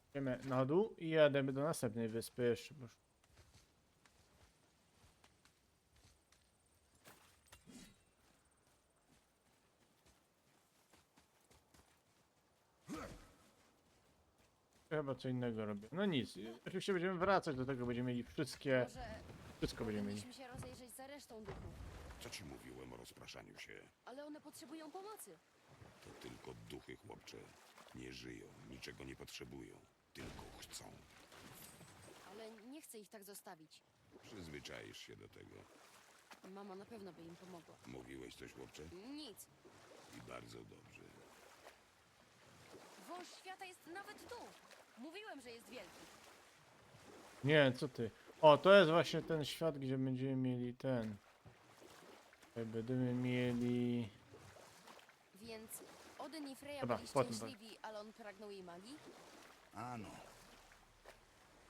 Idziemy na dół i jademy do następnej wyspy jeszcze. Chyba co innego robię. No nic, oczywiście będziemy wracać do tego, będziemy mieli wszystkie... Może Wszystko będziemy mieli. powinniśmy się rozejrzeć za resztą duchów. Co ci mówiłem o rozpraszaniu się? Ale one potrzebują pomocy. To tylko duchy, chłopcze. Nie żyją, niczego nie potrzebują. Tylko chcą. Ale nie chcę ich tak zostawić. Przyzwyczaisz się do tego. Mama na pewno by im pomogła. Mówiłeś coś, chłopcze? Nic. I bardzo dobrze. Wąż świata jest nawet tu. Mówiłem, że jest wielki. Nie, co ty? O, to jest właśnie ten świat, gdzie będziemy mieli ten. Tutaj będziemy mieli... Więc Odyn i Freya Dobra, byli potem szczęśliwi, ale on pragnął jej magii? Ano.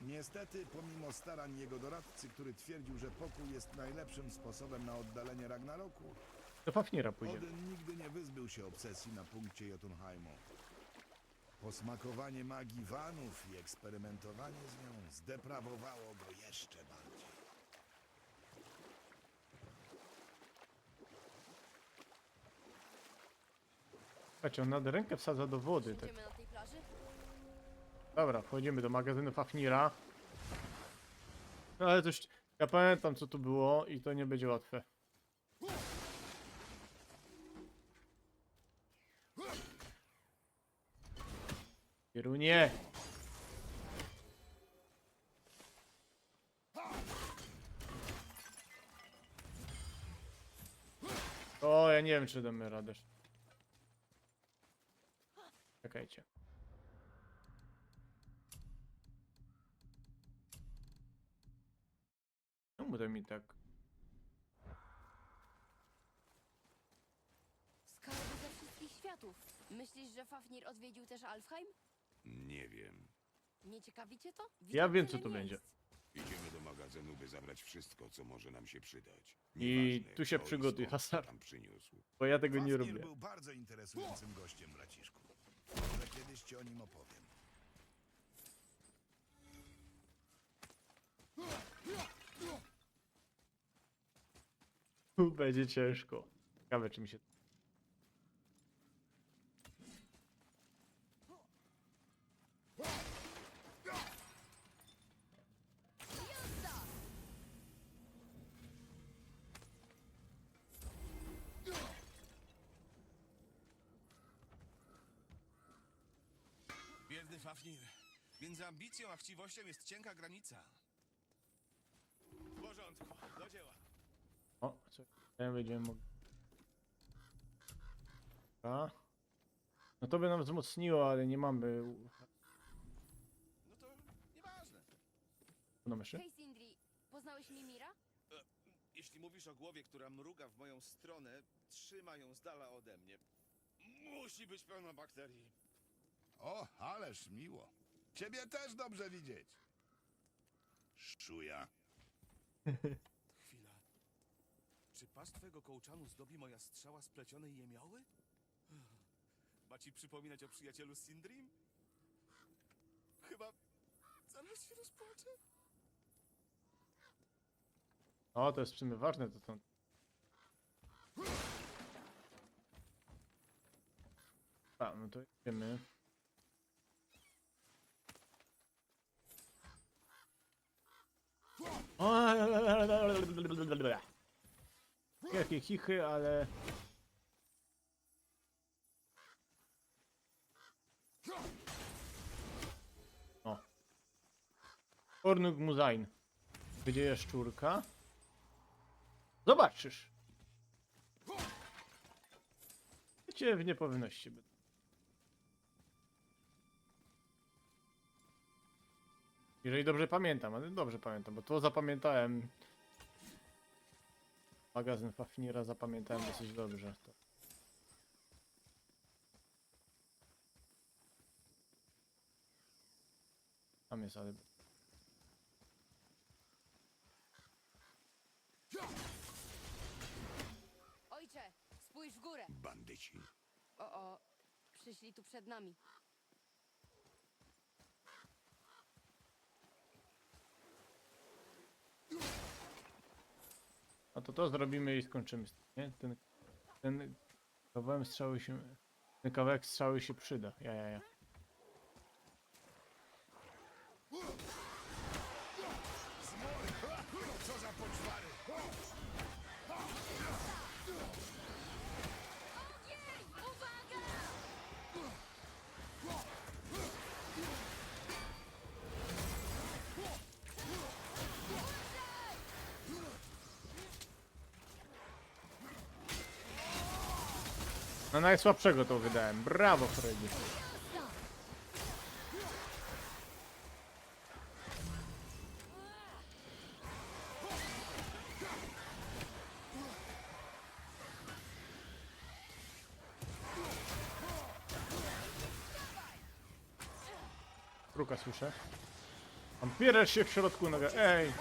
Niestety, pomimo starań jego doradcy, który twierdził, że pokój jest najlepszym sposobem na oddalenie Ragnaroku, Do Fafnira pójdziemy. Odyn nigdy nie wyzbył się obsesji na punkcie Jotunheimu. Posmakowanie magii Vanów i eksperymentowanie z nią zdeprawowało go jeszcze bardziej. Słuchajcie, on nad rękę wsadza do wody. Tak. Idziemy na tej plaży? Dobra, wchodzimy do magazynu Fafnira. No ale coś... Ja pamiętam co tu było i to nie będzie łatwe. Kierunie! O, ja nie wiem czy damy radę. Czekajcie. Czemu to mi tak... Skarby ze wszystkich światów. Myślisz, że Fafnir odwiedził też Alfheim? Nie wiem. Nie ciekawi cię to? Ja Widział wiem, tyle co to będzie. miejsc. Idziemy do magazynu, by zabrać wszystko, co może nam się przydać. I Nieważne, tu się kto i przygotuj, skąd Hasar. tam przyniósł. Bo ja tego nie Fafnir robię. był bardzo interesującym gościem, braciszku. Może kiedyś ci o nim opowiem. Tu będzie ciężko. Ciekawe czy mi się... Biedny Fafnir. Między ambicją a chciwością jest cienka granica. W porządku, do dzieła. O, co? Ja będziemy mogli... A? No to by nam wzmocniło, ale nie mamy... No to nieważne. No myszy? Hej Sindri, poznałeś Mimira? Jeśli mówisz o głowie, która mruga w moją stronę, trzymaj ją z dala ode mnie. Musi być pełna bakterii. O, ależ miło. Ciebie też dobrze widzieć. Szuja. Chwila. Czy pas twego kołczanu zdobi moja strzała z plecionej jemioły? Ma ci przypominać o przyjacielu Sindrim? Chyba zaraz się rozpłaczę. O, to jest w sumie ważne, to tam. A, no to idziemy. Jakie chichy, ale... O. Ornuk Muzain. Gdzie jest szczurka? Zobaczysz. Cię w niepowinności być. Jeżeli dobrze pamiętam, ale dobrze pamiętam, bo to zapamiętałem. Magazyn Fafnira zapamiętałem dosyć dobrze. To. Tam jest, ale... Ojcze, spójrz w górę. Bandyci. O, przyszli tu przed nami. A to zrobimy i skończymy. Nie? Ten kawałek strzały się... Ten kawałek strzały się przyda. Ja. Co za poczwary! Na najsłabszego to wydałem. Brawo, Freddy. Kruka słyszę. Tam pierasz się w środku noga. Ej!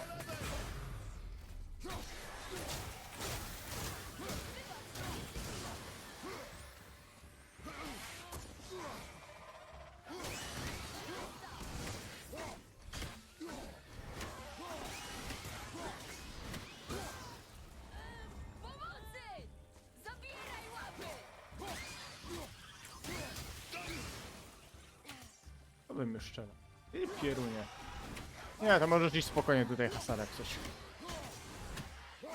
Pomocy! Zabieraj łapy! To bym już strzela. I pierunie. Nie, to możesz iść spokojnie tutaj, Hasar, jak coś.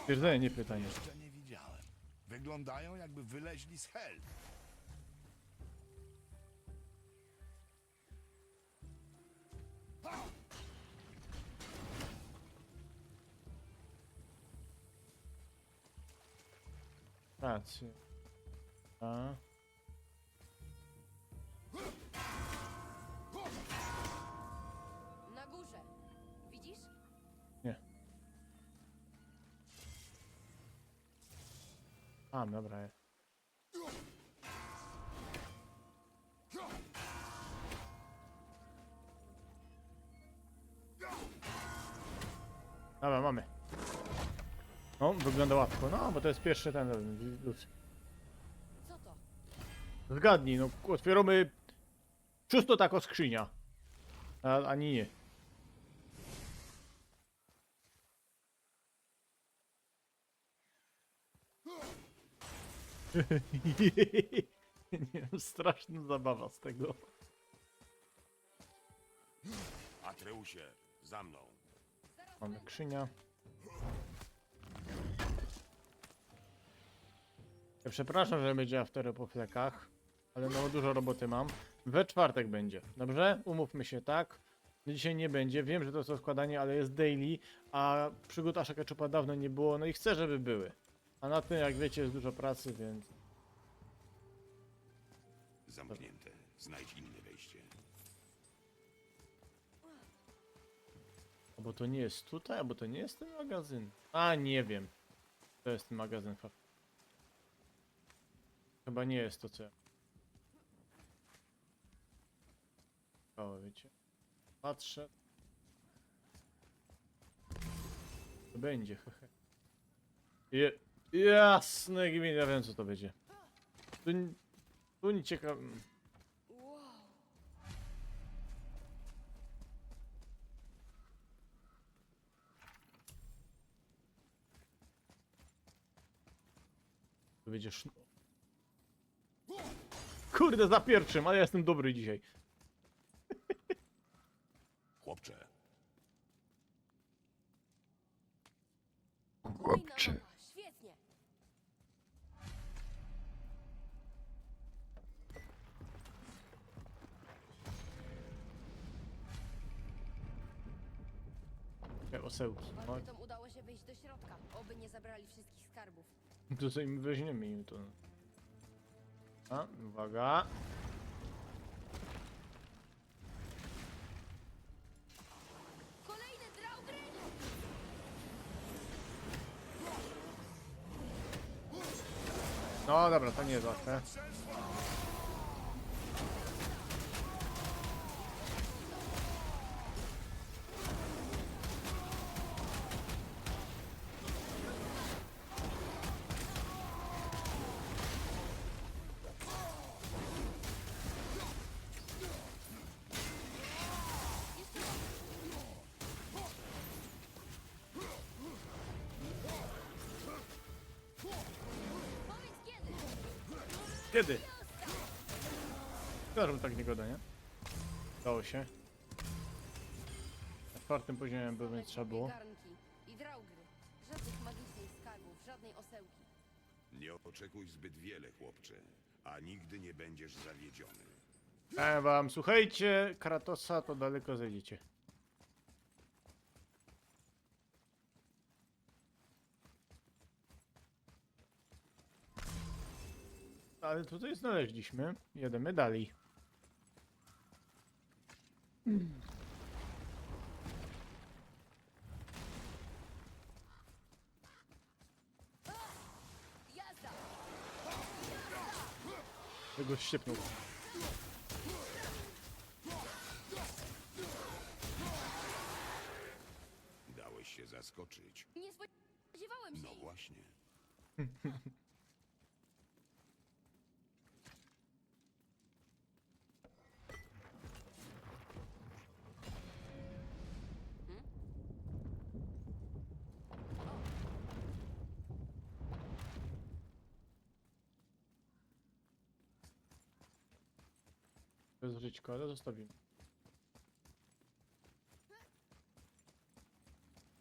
Stwierdzenie, nie pytanie. Jeszcze nie widziałem. Wyglądają, jakby wyleźli z hel. Rację. A. Na górze. Widzisz? Nie. A, dobra. Dobra, mamy. No, wygląda łatwo. No, bo to jest pierwszy ten luz. Co to? Zgadnij, no otwieramy czysto tako skrzynia. Ani nie. Nie wiem, straszna zabawa z tego. Atreusie, za mną. Mamy skrzynia. Ja przepraszam, że będzie aftery po flekach, ale no dużo roboty mam. We czwartek będzie, dobrze? Umówmy się, tak? Dzisiaj nie będzie, wiem, że to jest składanie, ale jest daily, a przygód Asha Ketchupa dawno nie było, no i chcę, żeby były. A na tym, jak wiecie, jest dużo pracy, więc... Zamknięte. Znajdź inne wejście. Albo to nie jest tutaj, albo to nie jest ten magazyn. A, nie wiem. To jest ten magazyn. Chyba nie jest to, co ja... O, wiecie. Patrzę. To będzie, hehe. Jasne, gmin, ja wiem, co to będzie. To Tu nie ciekawe. Wow. Tu będziesz. Kurde, za pierwszym, ale ja jestem dobry dzisiaj. Chłopcze, Kolejna mapa. Świetnie. Te osełki. No, Bandytom udało się wejść do środka. Oby nie zabrali wszystkich skarbów. to sobie im weźmiemy im to. A, uwaga. Kolejny Draugr! No dobra, to nie jest łatwe. Powiedz kiedy! Kiedy? Zdarzył tak niegoda, nie? Dało się. Na czwartym poziomie by nie trzeba było. Garnki i Draugry. Żadnych magicznych skarbów, żadnej osełki. nie oczekuj zbyt wiele, chłopcze, a nigdy nie będziesz zawiedziony. Wam, słuchajcie, Kratosa to daleko zejdziecie. Ale tutaj znaleźliśmy. Jedziemy dalej. Jazda! Tego ściepnął. Dałeś się zaskoczyć. Nie spodziewałem się No ich. właśnie. Bez żyćko, ale zostawimy.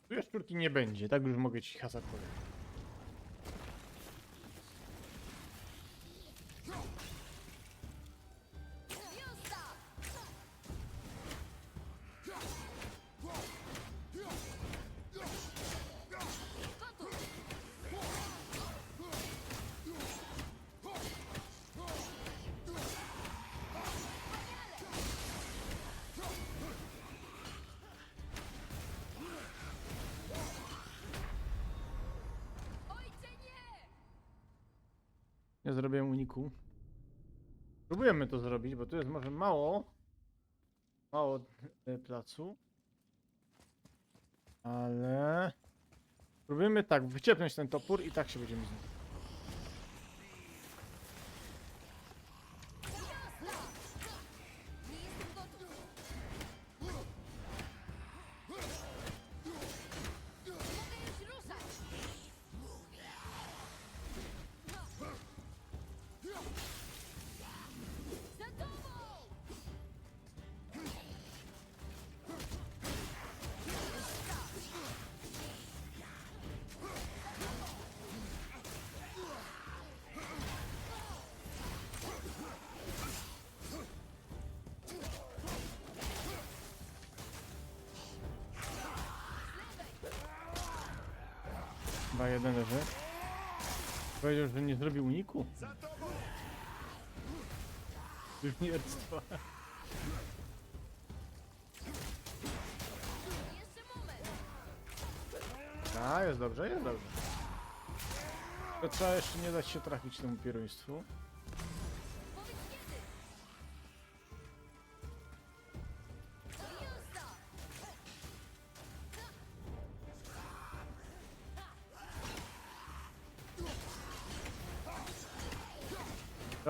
Tu jaszczurki nie będzie, tak już mogę ci hasard powiedzieć. Jazda! Gotów! Ojcze, nie! Nie zrobiłem uniku. Próbujemy to zrobić, bo tu jest może mało placu. Ale próbujemy tak, wyciepnąć ten topór i tak się będziemy z nim. Nie jestem gotów! Mogę już ruszać! Za tobą! Chyba jeden leży. Powiedział, że nie zrobił uniku. Już nierdztwa. Jeszcze moment! A, jest dobrze, jest dobrze. To trzeba jeszcze nie dać się trafić temu pieruństwu. Powiedz kiedy! Jazda!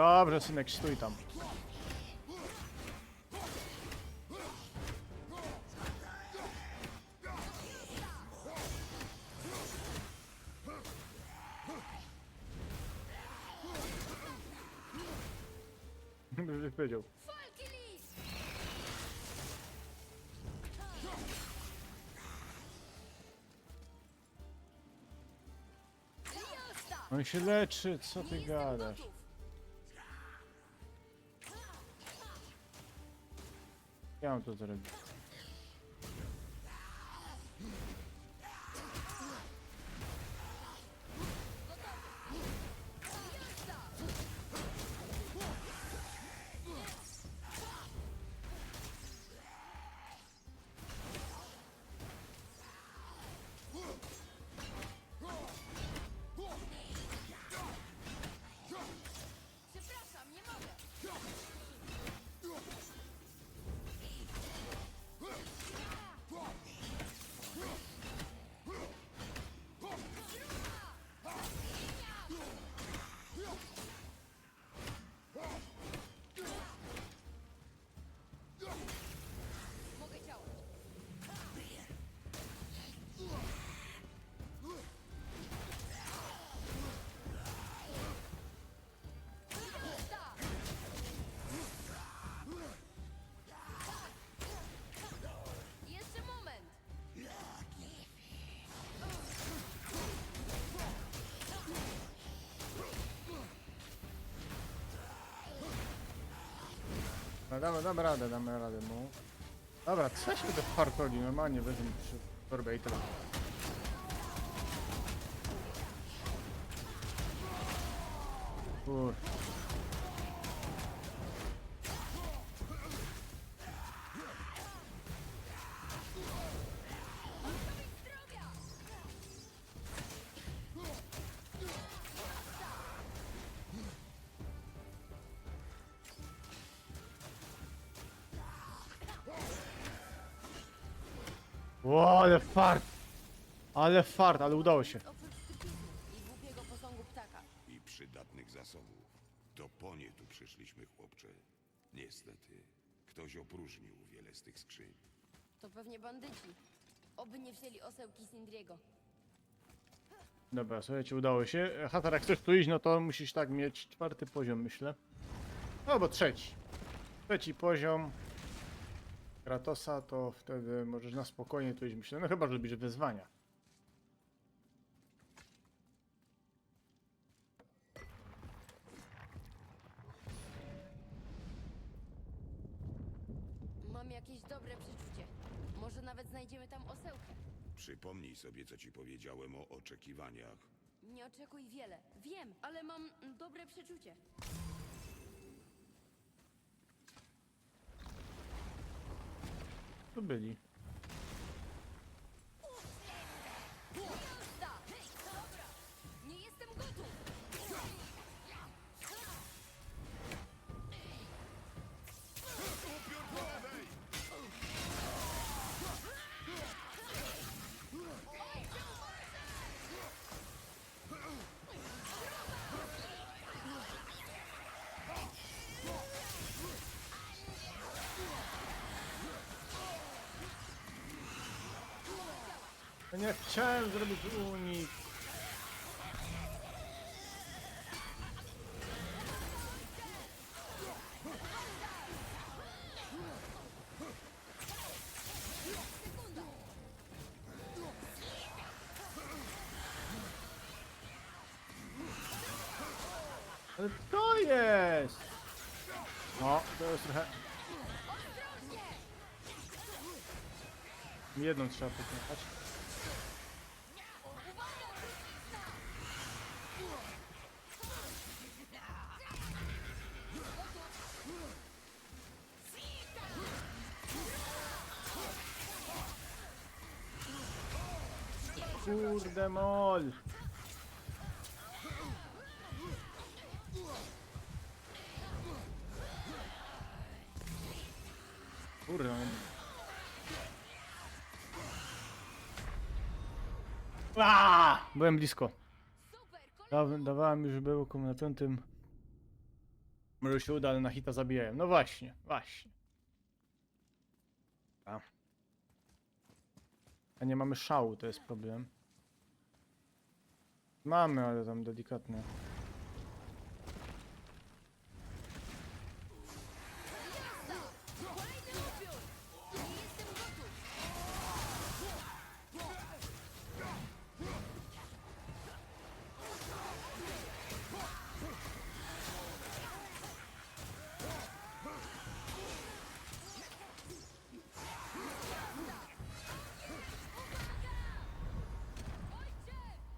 Dobrze, synek, stój tam. Bym powiedział. On się leczy, co ty gadasz? Ja mam to zrobić. Przepraszam, nie mogę. Mogę działać. Jeszcze moment. No damy radę mu. Dobra, co się to fartoli? Normalnie wezmę przy torbę i tyle. Kur... Ło, ale fart! Ale udało się. Oprócz strypizmu i głupiego posągu ptaka. I przydatnych zasobów. To po nie tu przyszliśmy, chłopcze. Niestety, ktoś opróżnił wiele z tych skrzyń. To pewnie bandyci. Oby nie wzięli osełki Sindriego. Dobra, słuchajcie, udało się. Hatar, jak chcesz tu iść, no to musisz tak mieć 4. poziom, myślę. Albo 3. 3. poziom Kratosa, to wtedy możesz na spokojnie tu iść, myślę. No chyba, że lubisz wyzwania. Mam jakieś dobre przeczucie. Może nawet znajdziemy tam osełkę. Przypomnij sobie, co ci powiedziałem o oczekiwaniach. Nie oczekuj wiele. Wiem, ale mam dobre przeczucie. Tu byli. Jazda! Dobra! Nie jestem gotów! Ja nie chciałem zrobić unik. Ale to jest! No, to jest trochę... Jedną trzeba poklepać. Kurde mol! Kurde. Byłem blisko. Dawałem już było na 5. Może się uda, ale na hita zabijają. No właśnie, właśnie. A nie mamy szału, to jest problem. Mamy, ale tam delikatnie. Kolejny upiór! Jestem gotów!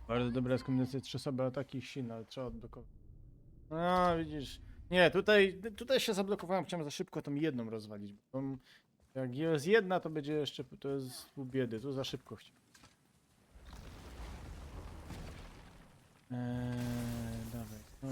Bardzo dobra jest kombinacja 3 osoby ataki i silne, ale trzeba odblokować. No widzisz. Nie, tutaj się zablokowałem, chciałem za szybko tą jedną rozwalić. Bo jak jest jedna, to będzie jeszcze, to jest pół biedy, tu za szybko chciałem. Dawaj. Oj.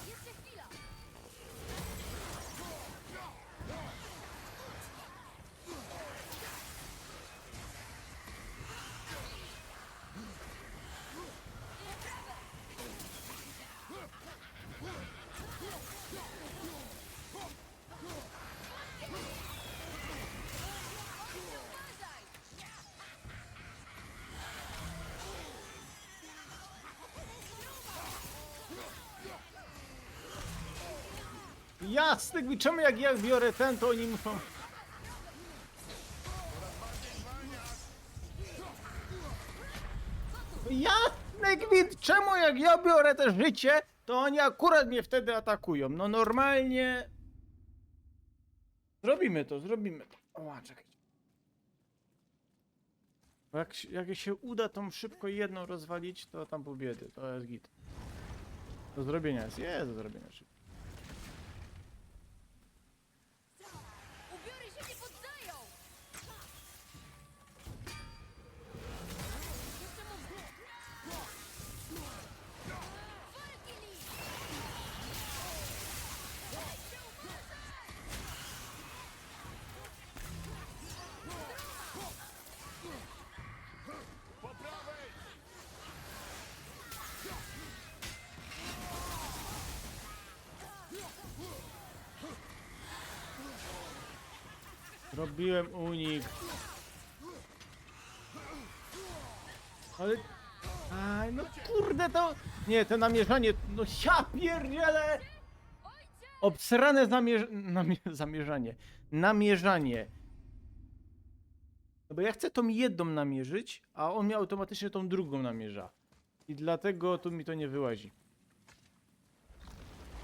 Jeszcze chwila! Jasne, czemu jak ja biorę ten, to oni muszą... Jasne, gwint, czemu jak ja biorę te życie, to oni akurat mnie wtedy atakują. No normalnie... Zrobimy to, zrobimy to. O, czekaj. Bo jak się uda tą szybko jedną rozwalić, to tam pół biedy, to jest git. Do zrobienia jest do zrobienia szybko. Ubiory się nie poddają! Jeszcze moment! Walki! Zrobiłem unik. Ale... Aj, no kurde to... Nie, to namierzanie... No ja pierdzielę! Obsrane zamierzanie. Namierzanie. No bo ja chcę tą jedną namierzyć, a on mi automatycznie tą drugą namierza. I dlatego tu mi to nie wyłazi.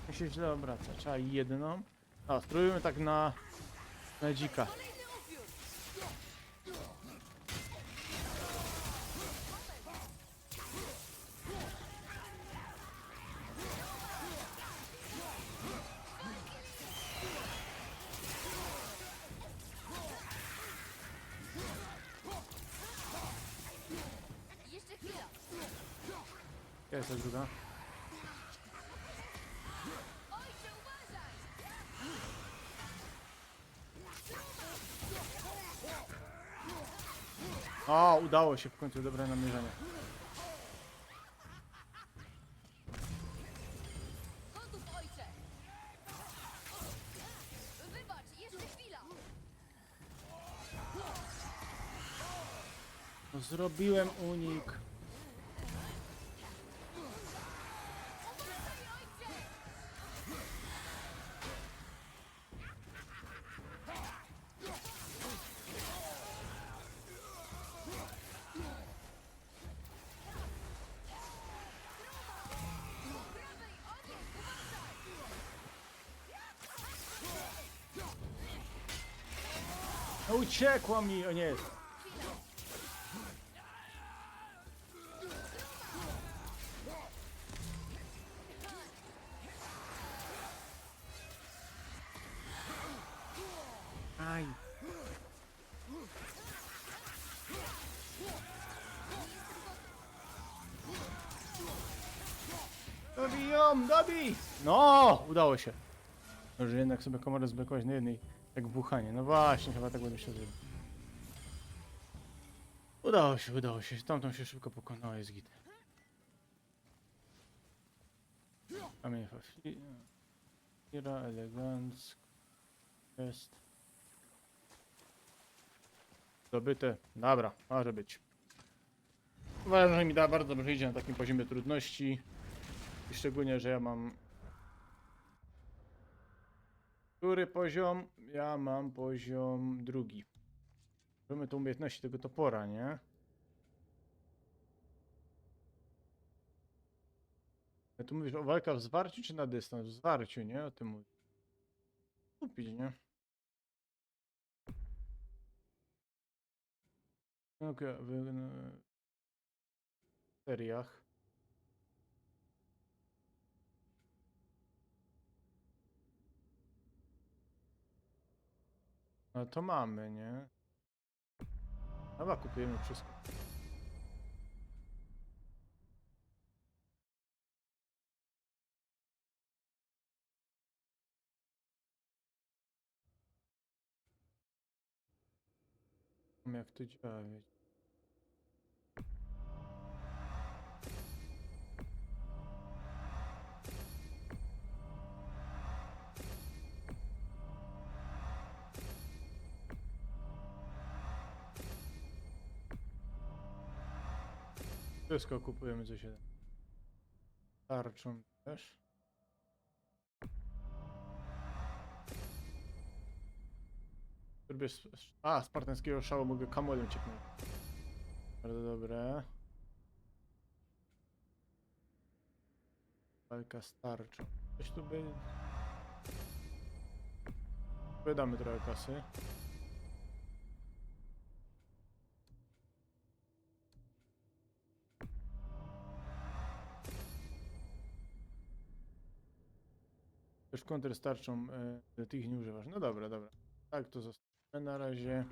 To się źle obraca. Trzeba jedną. A, spróbujmy tak na dzika. Jeszcze chwila! Gdzie jest ta druga? Ojcze, uważaj! O, udało się w końcu, dobre namierzenie. Gotów, ojcze! Wybacz, jeszcze chwila! No, zrobiłem unik. No, uciekła mi, o nie. Dobij ją, dobij! No, udało się. Może jednak sobie komorę zblokować na jednej, jak buchanie. No właśnie, chyba tak będę się zrobił. Udało się. Tamtą się szybko pokonało, jest git. Kamień Fafira, elegancko. Jest. Zdobyte. Dobra, może być. Uważam, że mi da bardzo dobrze idzie na takim poziomie trudności. I szczególnie, że ja mam... Który poziom? Ja mam poziom drugi. Mamy tu umiejętności tego topora, nie? A tu mówisz o walkach w zwarciu czy na dystans? W zwarciu, nie? O tym mówisz. Kupić, nie? Okej, w seriach. No to mamy, nie? Dobra, kupujemy wszystko. Jak to działa, wiecie. Wszystko kupujemy co się da. Tarczą też. Spartańskiego szału mogę kamolem ciepnąć. Bardzo dobre. Walka z tarczą. Coś tu by... Wydamy trochę kasy. Też kontr z tarczą, ty ich nie używasz. No dobra, dobra. Tak, to zostawimy na razie.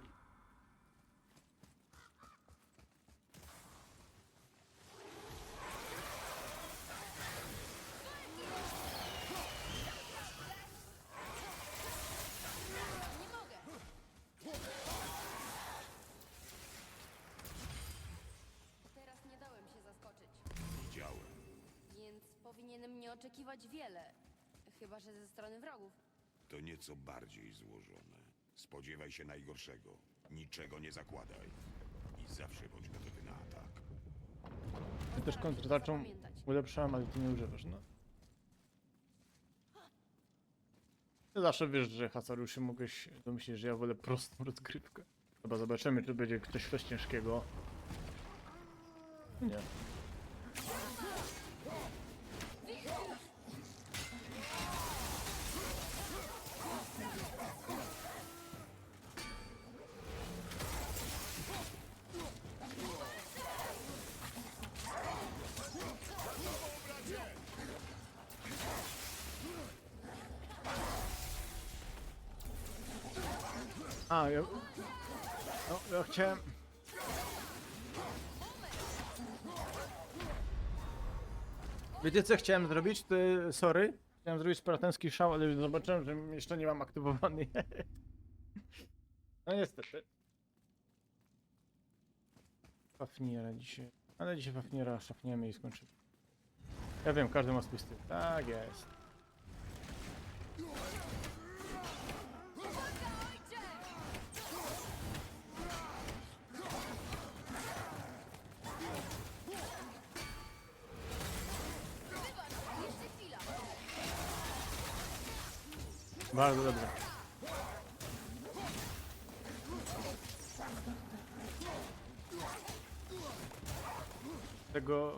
Teraz nie dałem się zaskoczyć. Widziałem. Więc powinienem nie oczekiwać wiele. Chyba że ze strony wrogów. To nieco bardziej złożone. Spodziewaj się najgorszego. Niczego nie zakładaj. I zawsze bądź gotowy na atak. Ja też kontr tarczą ulepszałem, ale ty nie używasz, no. Ty zawsze wiesz, że Hasariuszy mogłeś domyślić, że ja wolę prostą rozgrywkę. Chyba zobaczymy, czy będzie coś ciężkiego. Nie. A, ja... No, ja chciałem... Wiecie co chciałem zrobić? Sorry. Chciałem zrobić spartański szał, ale zobaczyłem, że jeszcze nie mam aktywowany. No niestety. Fafnira dzisiaj. Ale dzisiaj Fafnira szafniemy i skończymy. Ja wiem, każdy ma swój styl. Tak jest. Bardzo dobrze.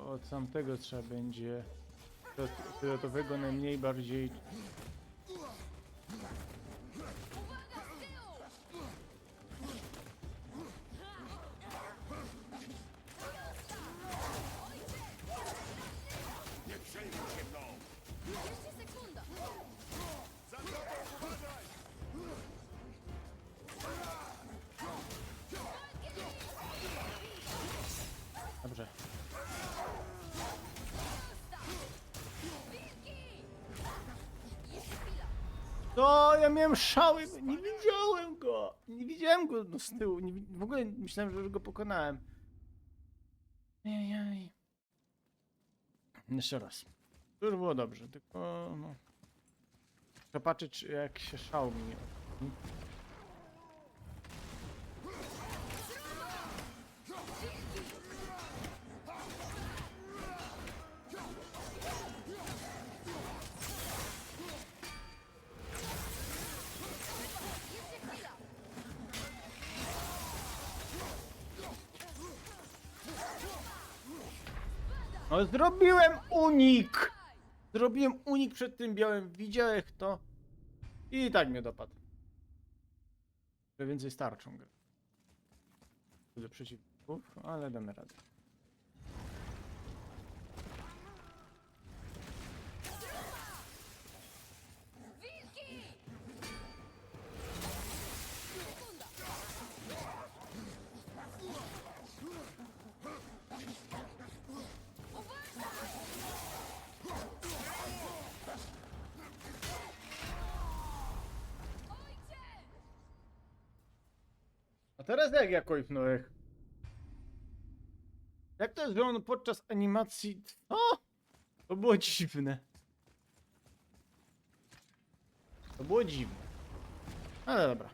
Od tamtego trzeba będzie fioletowego najmniej bardziej. Nie przejmuj się mną! Jeszcze sekunda. Dobrze. To ja miałem szały, nie widziałem go. Nie widziałem go no, z tyłu. W ogóle myślałem, że już go pokonałem. Ejej. Jeszcze raz. To już było dobrze, tylko no. Trzeba patrzeć, jak się szał mi. No zrobiłem unik! Zrobiłem unik przed tym białym, widziałeś to? I tak mnie dopadł. Trochę więcej starczą grę. Do przeciwników, ale damy radę. A teraz jak ja końchnąłem? Jak to jest, że on podczas animacji... O! To było dziwne. To było dziwne. Ale dobra.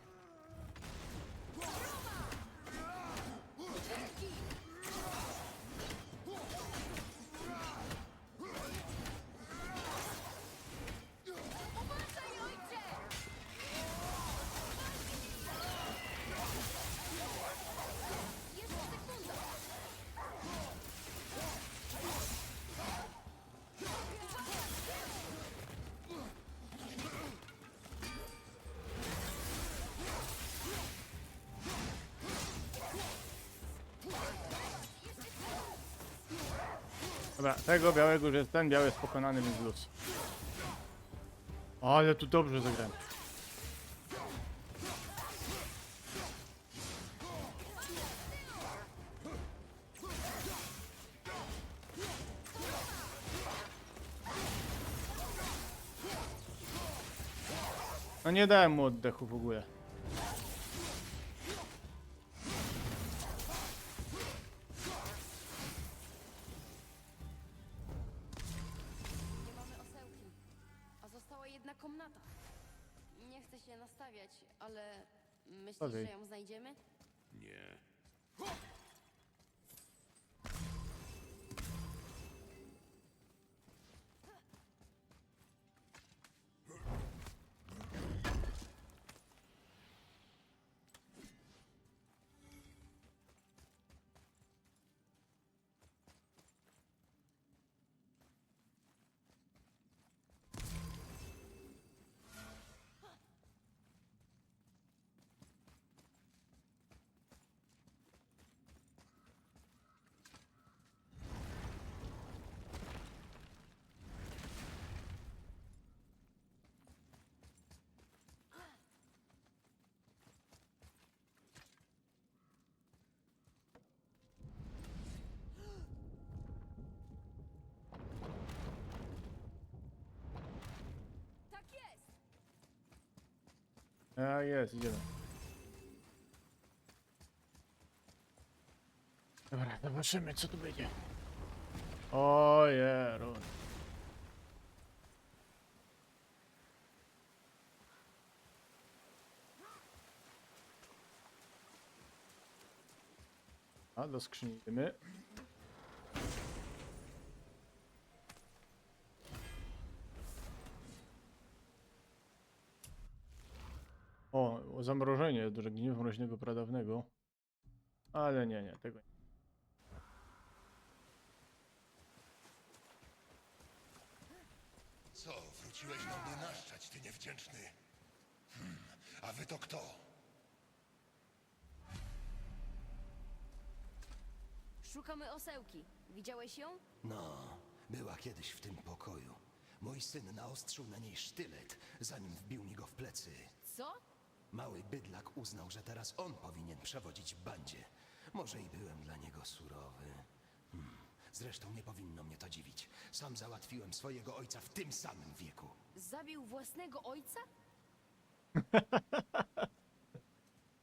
Dobra, tego białego już jest, ten biały jest pokonany, więc luz. Ale tu dobrze zagrałem. No nie dałem mu oddechu w ogóle. Nie mamy osełki, a została jedna komnata. Nie chcę się nastawiać, ale myślisz, że Okej. ją znajdziemy? Nie. Tak jest! A jest, idziemy. Dobra, zobaczymy co tu będzie. Ojerun. A do skrzyni idziemy. O, zamrożenie do gniewu mroźnego pradawnego. Ale nie, tego nie. Co, wróciłeś na mnie naszczać, ty niewdzięczny? A wy to kto? Szukamy osełki. Widziałeś ją? No, była kiedyś w tym pokoju. Mój syn naostrzył na niej sztylet, zanim wbił mi go w plecy. Co? Mały bydlak uznał, że teraz on powinien przewodzić bandzie. Może i byłem dla niego surowy. Zresztą nie powinno mnie to dziwić. Sam załatwiłem swojego ojca w tym samym wieku. Zabił własnego ojca?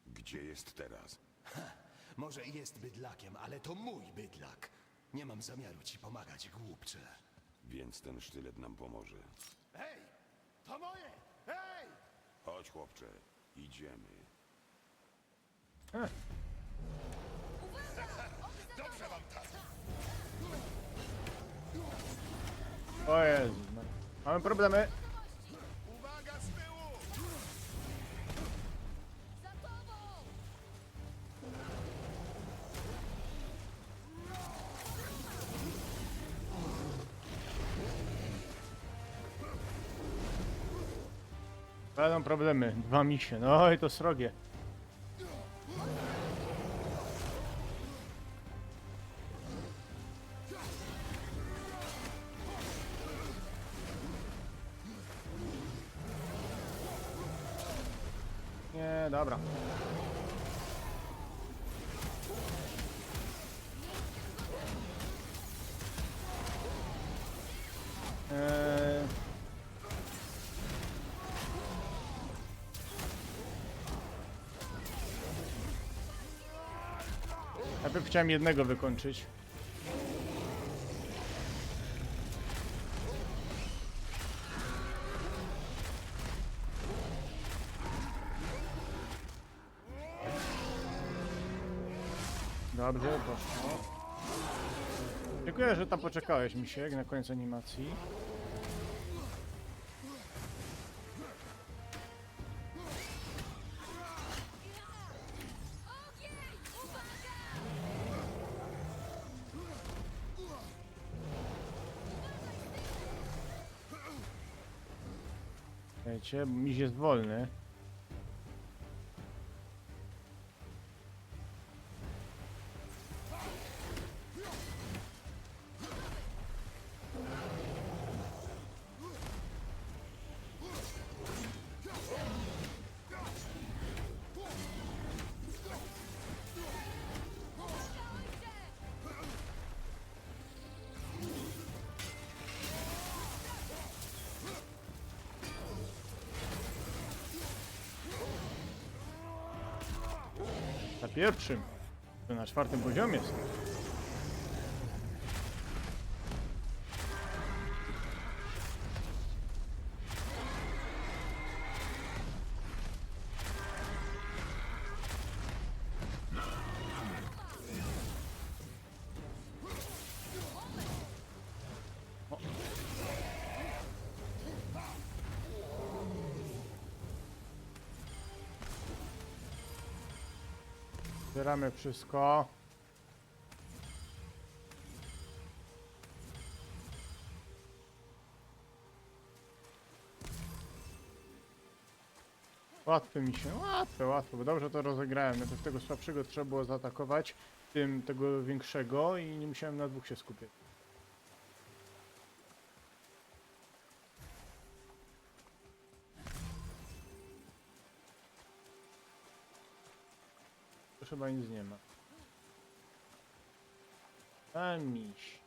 Gdzie jest teraz? Może i jest bydlakiem, ale to mój bydlak. Nie mam zamiaru ci pomagać, głupcze. Więc ten sztylet nam pomoże. Hej! To moje! Hej! Chodź, chłopcze, idziemy. Dobrze wam tak! O Jezu, no. Mamy problemy. Uwaga z tyłu! Za tobą! Będą problemy. 2 misie. No i to srogie. Nie, dobra. Eee... Najpierw chciałem jednego wykończyć. Dobrze, poszło. Dziękuję, że tam poczekałeś, misiek, na koniec animacji. Wiecie, miś jest wolny. Na pierwszym. To na 4. poziomie są. O. Zbieramy wszystko. Łatwe mi się, łatwo, bo dobrze to rozegrałem. Najpierw tego słabszego trzeba było zaatakować, tym tego większego i nie musiałem na dwóch się skupiać. Tu chyba nic nie ma. A miś.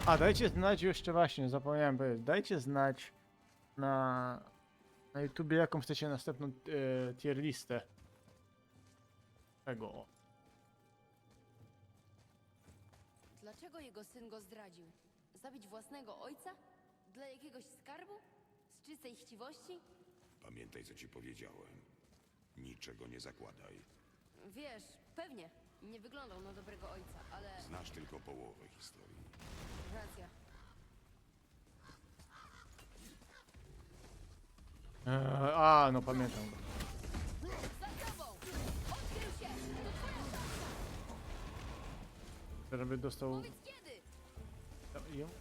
A dajcie znać jeszcze właśnie, zapomniałem powiedzieć. Dajcie znać na YouTubie, jaką chcecie następną tier listę. Tego. Dlaczego jego syn go zdradził? Zabić własnego ojca? Dla jakiegoś skarbu? Z czystej chciwości? Pamiętaj, co ci powiedziałem. Niczego nie zakładaj. Wiesz, pewnie. Nie wyglądał na dobrego ojca, ale... Znasz tylko połowę historii. Racja. No pamiętam go. Za tobą! Odkrył się! To twoja szansa! Żeby dostał... Powiedz kiedy!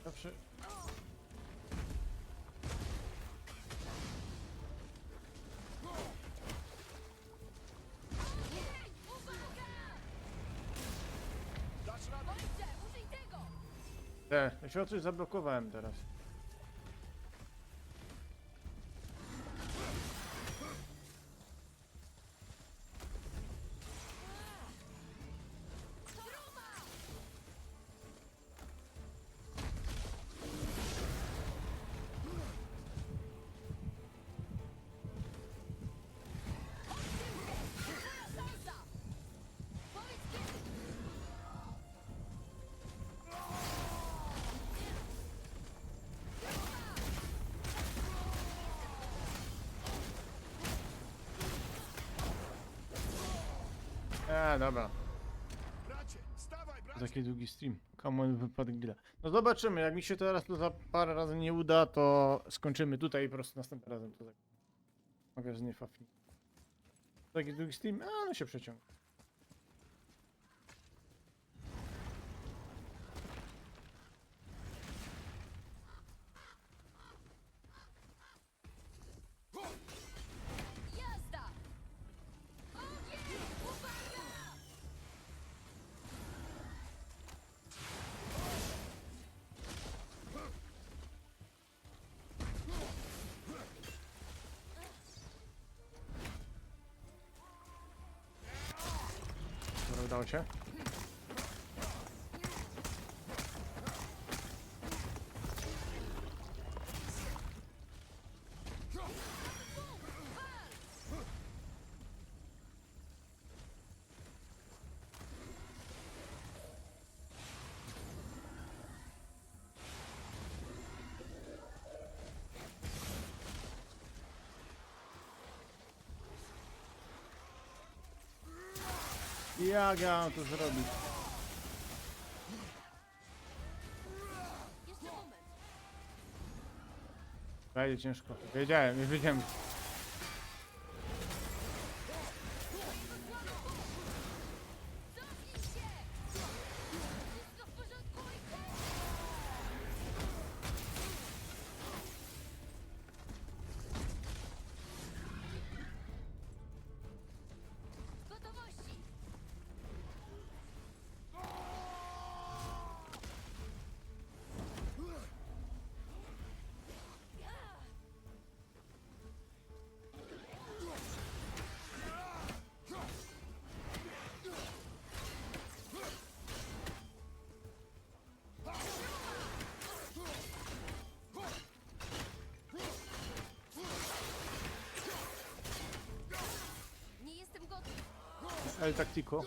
Zawsze... Jej! Uwaga! Ojcze, użyj tego! Ja się o coś zablokowałem teraz. Dobra. Bracie, stawaj, bracie! Taki długi stream. Common wypadek gila. No zobaczymy, jak mi się teraz to za parę razy nie uda, to skończymy tutaj i po prostu następnym razem to tak. Magazyn Fafni. Taki długi stream? A, no się przeciąga. Jazda! Ogień! Uwaga! Dobra, udało się. Jak ja mam to zrobić? Jeszcze moment. Będzie ciężko. Wiedziałem, nie wiedziałem. Cofnij się! Wszystko w porządku, Wojtek? W gotowości! Nie jestem gotów. El Tactico.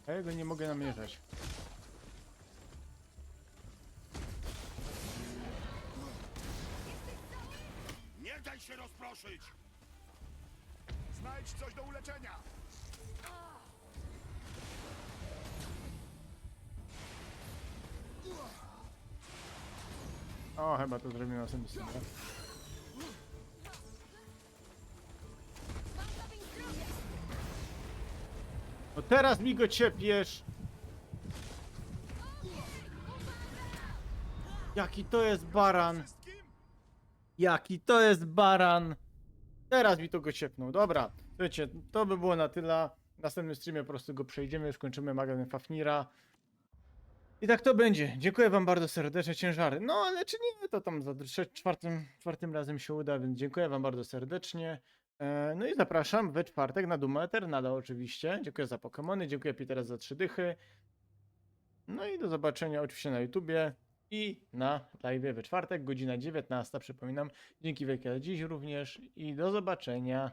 Ja jego nie mogę namierzać. Nie daj się rozproszyć! Znajdź coś do uleczenia! O, chyba to zrobimy na następnym streamie. Mam kamień zdrowia! No teraz mi go ciepiesz! Jaki to jest baran! Jaki to jest baran! Teraz mi to go ciepnął. Dobra, słuchajcie, to by było na tyle. W następnym streamie po prostu go przejdziemy, skończymy magazyn Fafnira. I tak to będzie. Dziękuję wam bardzo serdecznie, ciężary. No ale czy nie, to tam za czwartym razem się uda, więc dziękuję wam bardzo serdecznie. No i zapraszam we czwartek na Doom Eternal oczywiście. Dziękuję za Pokemony, dziękuję Petera za 3 dychy. No i do zobaczenia oczywiście na YouTubie i na live we czwartek, godzina 19, przypominam. Dzięki wielkie za dziś również i do zobaczenia.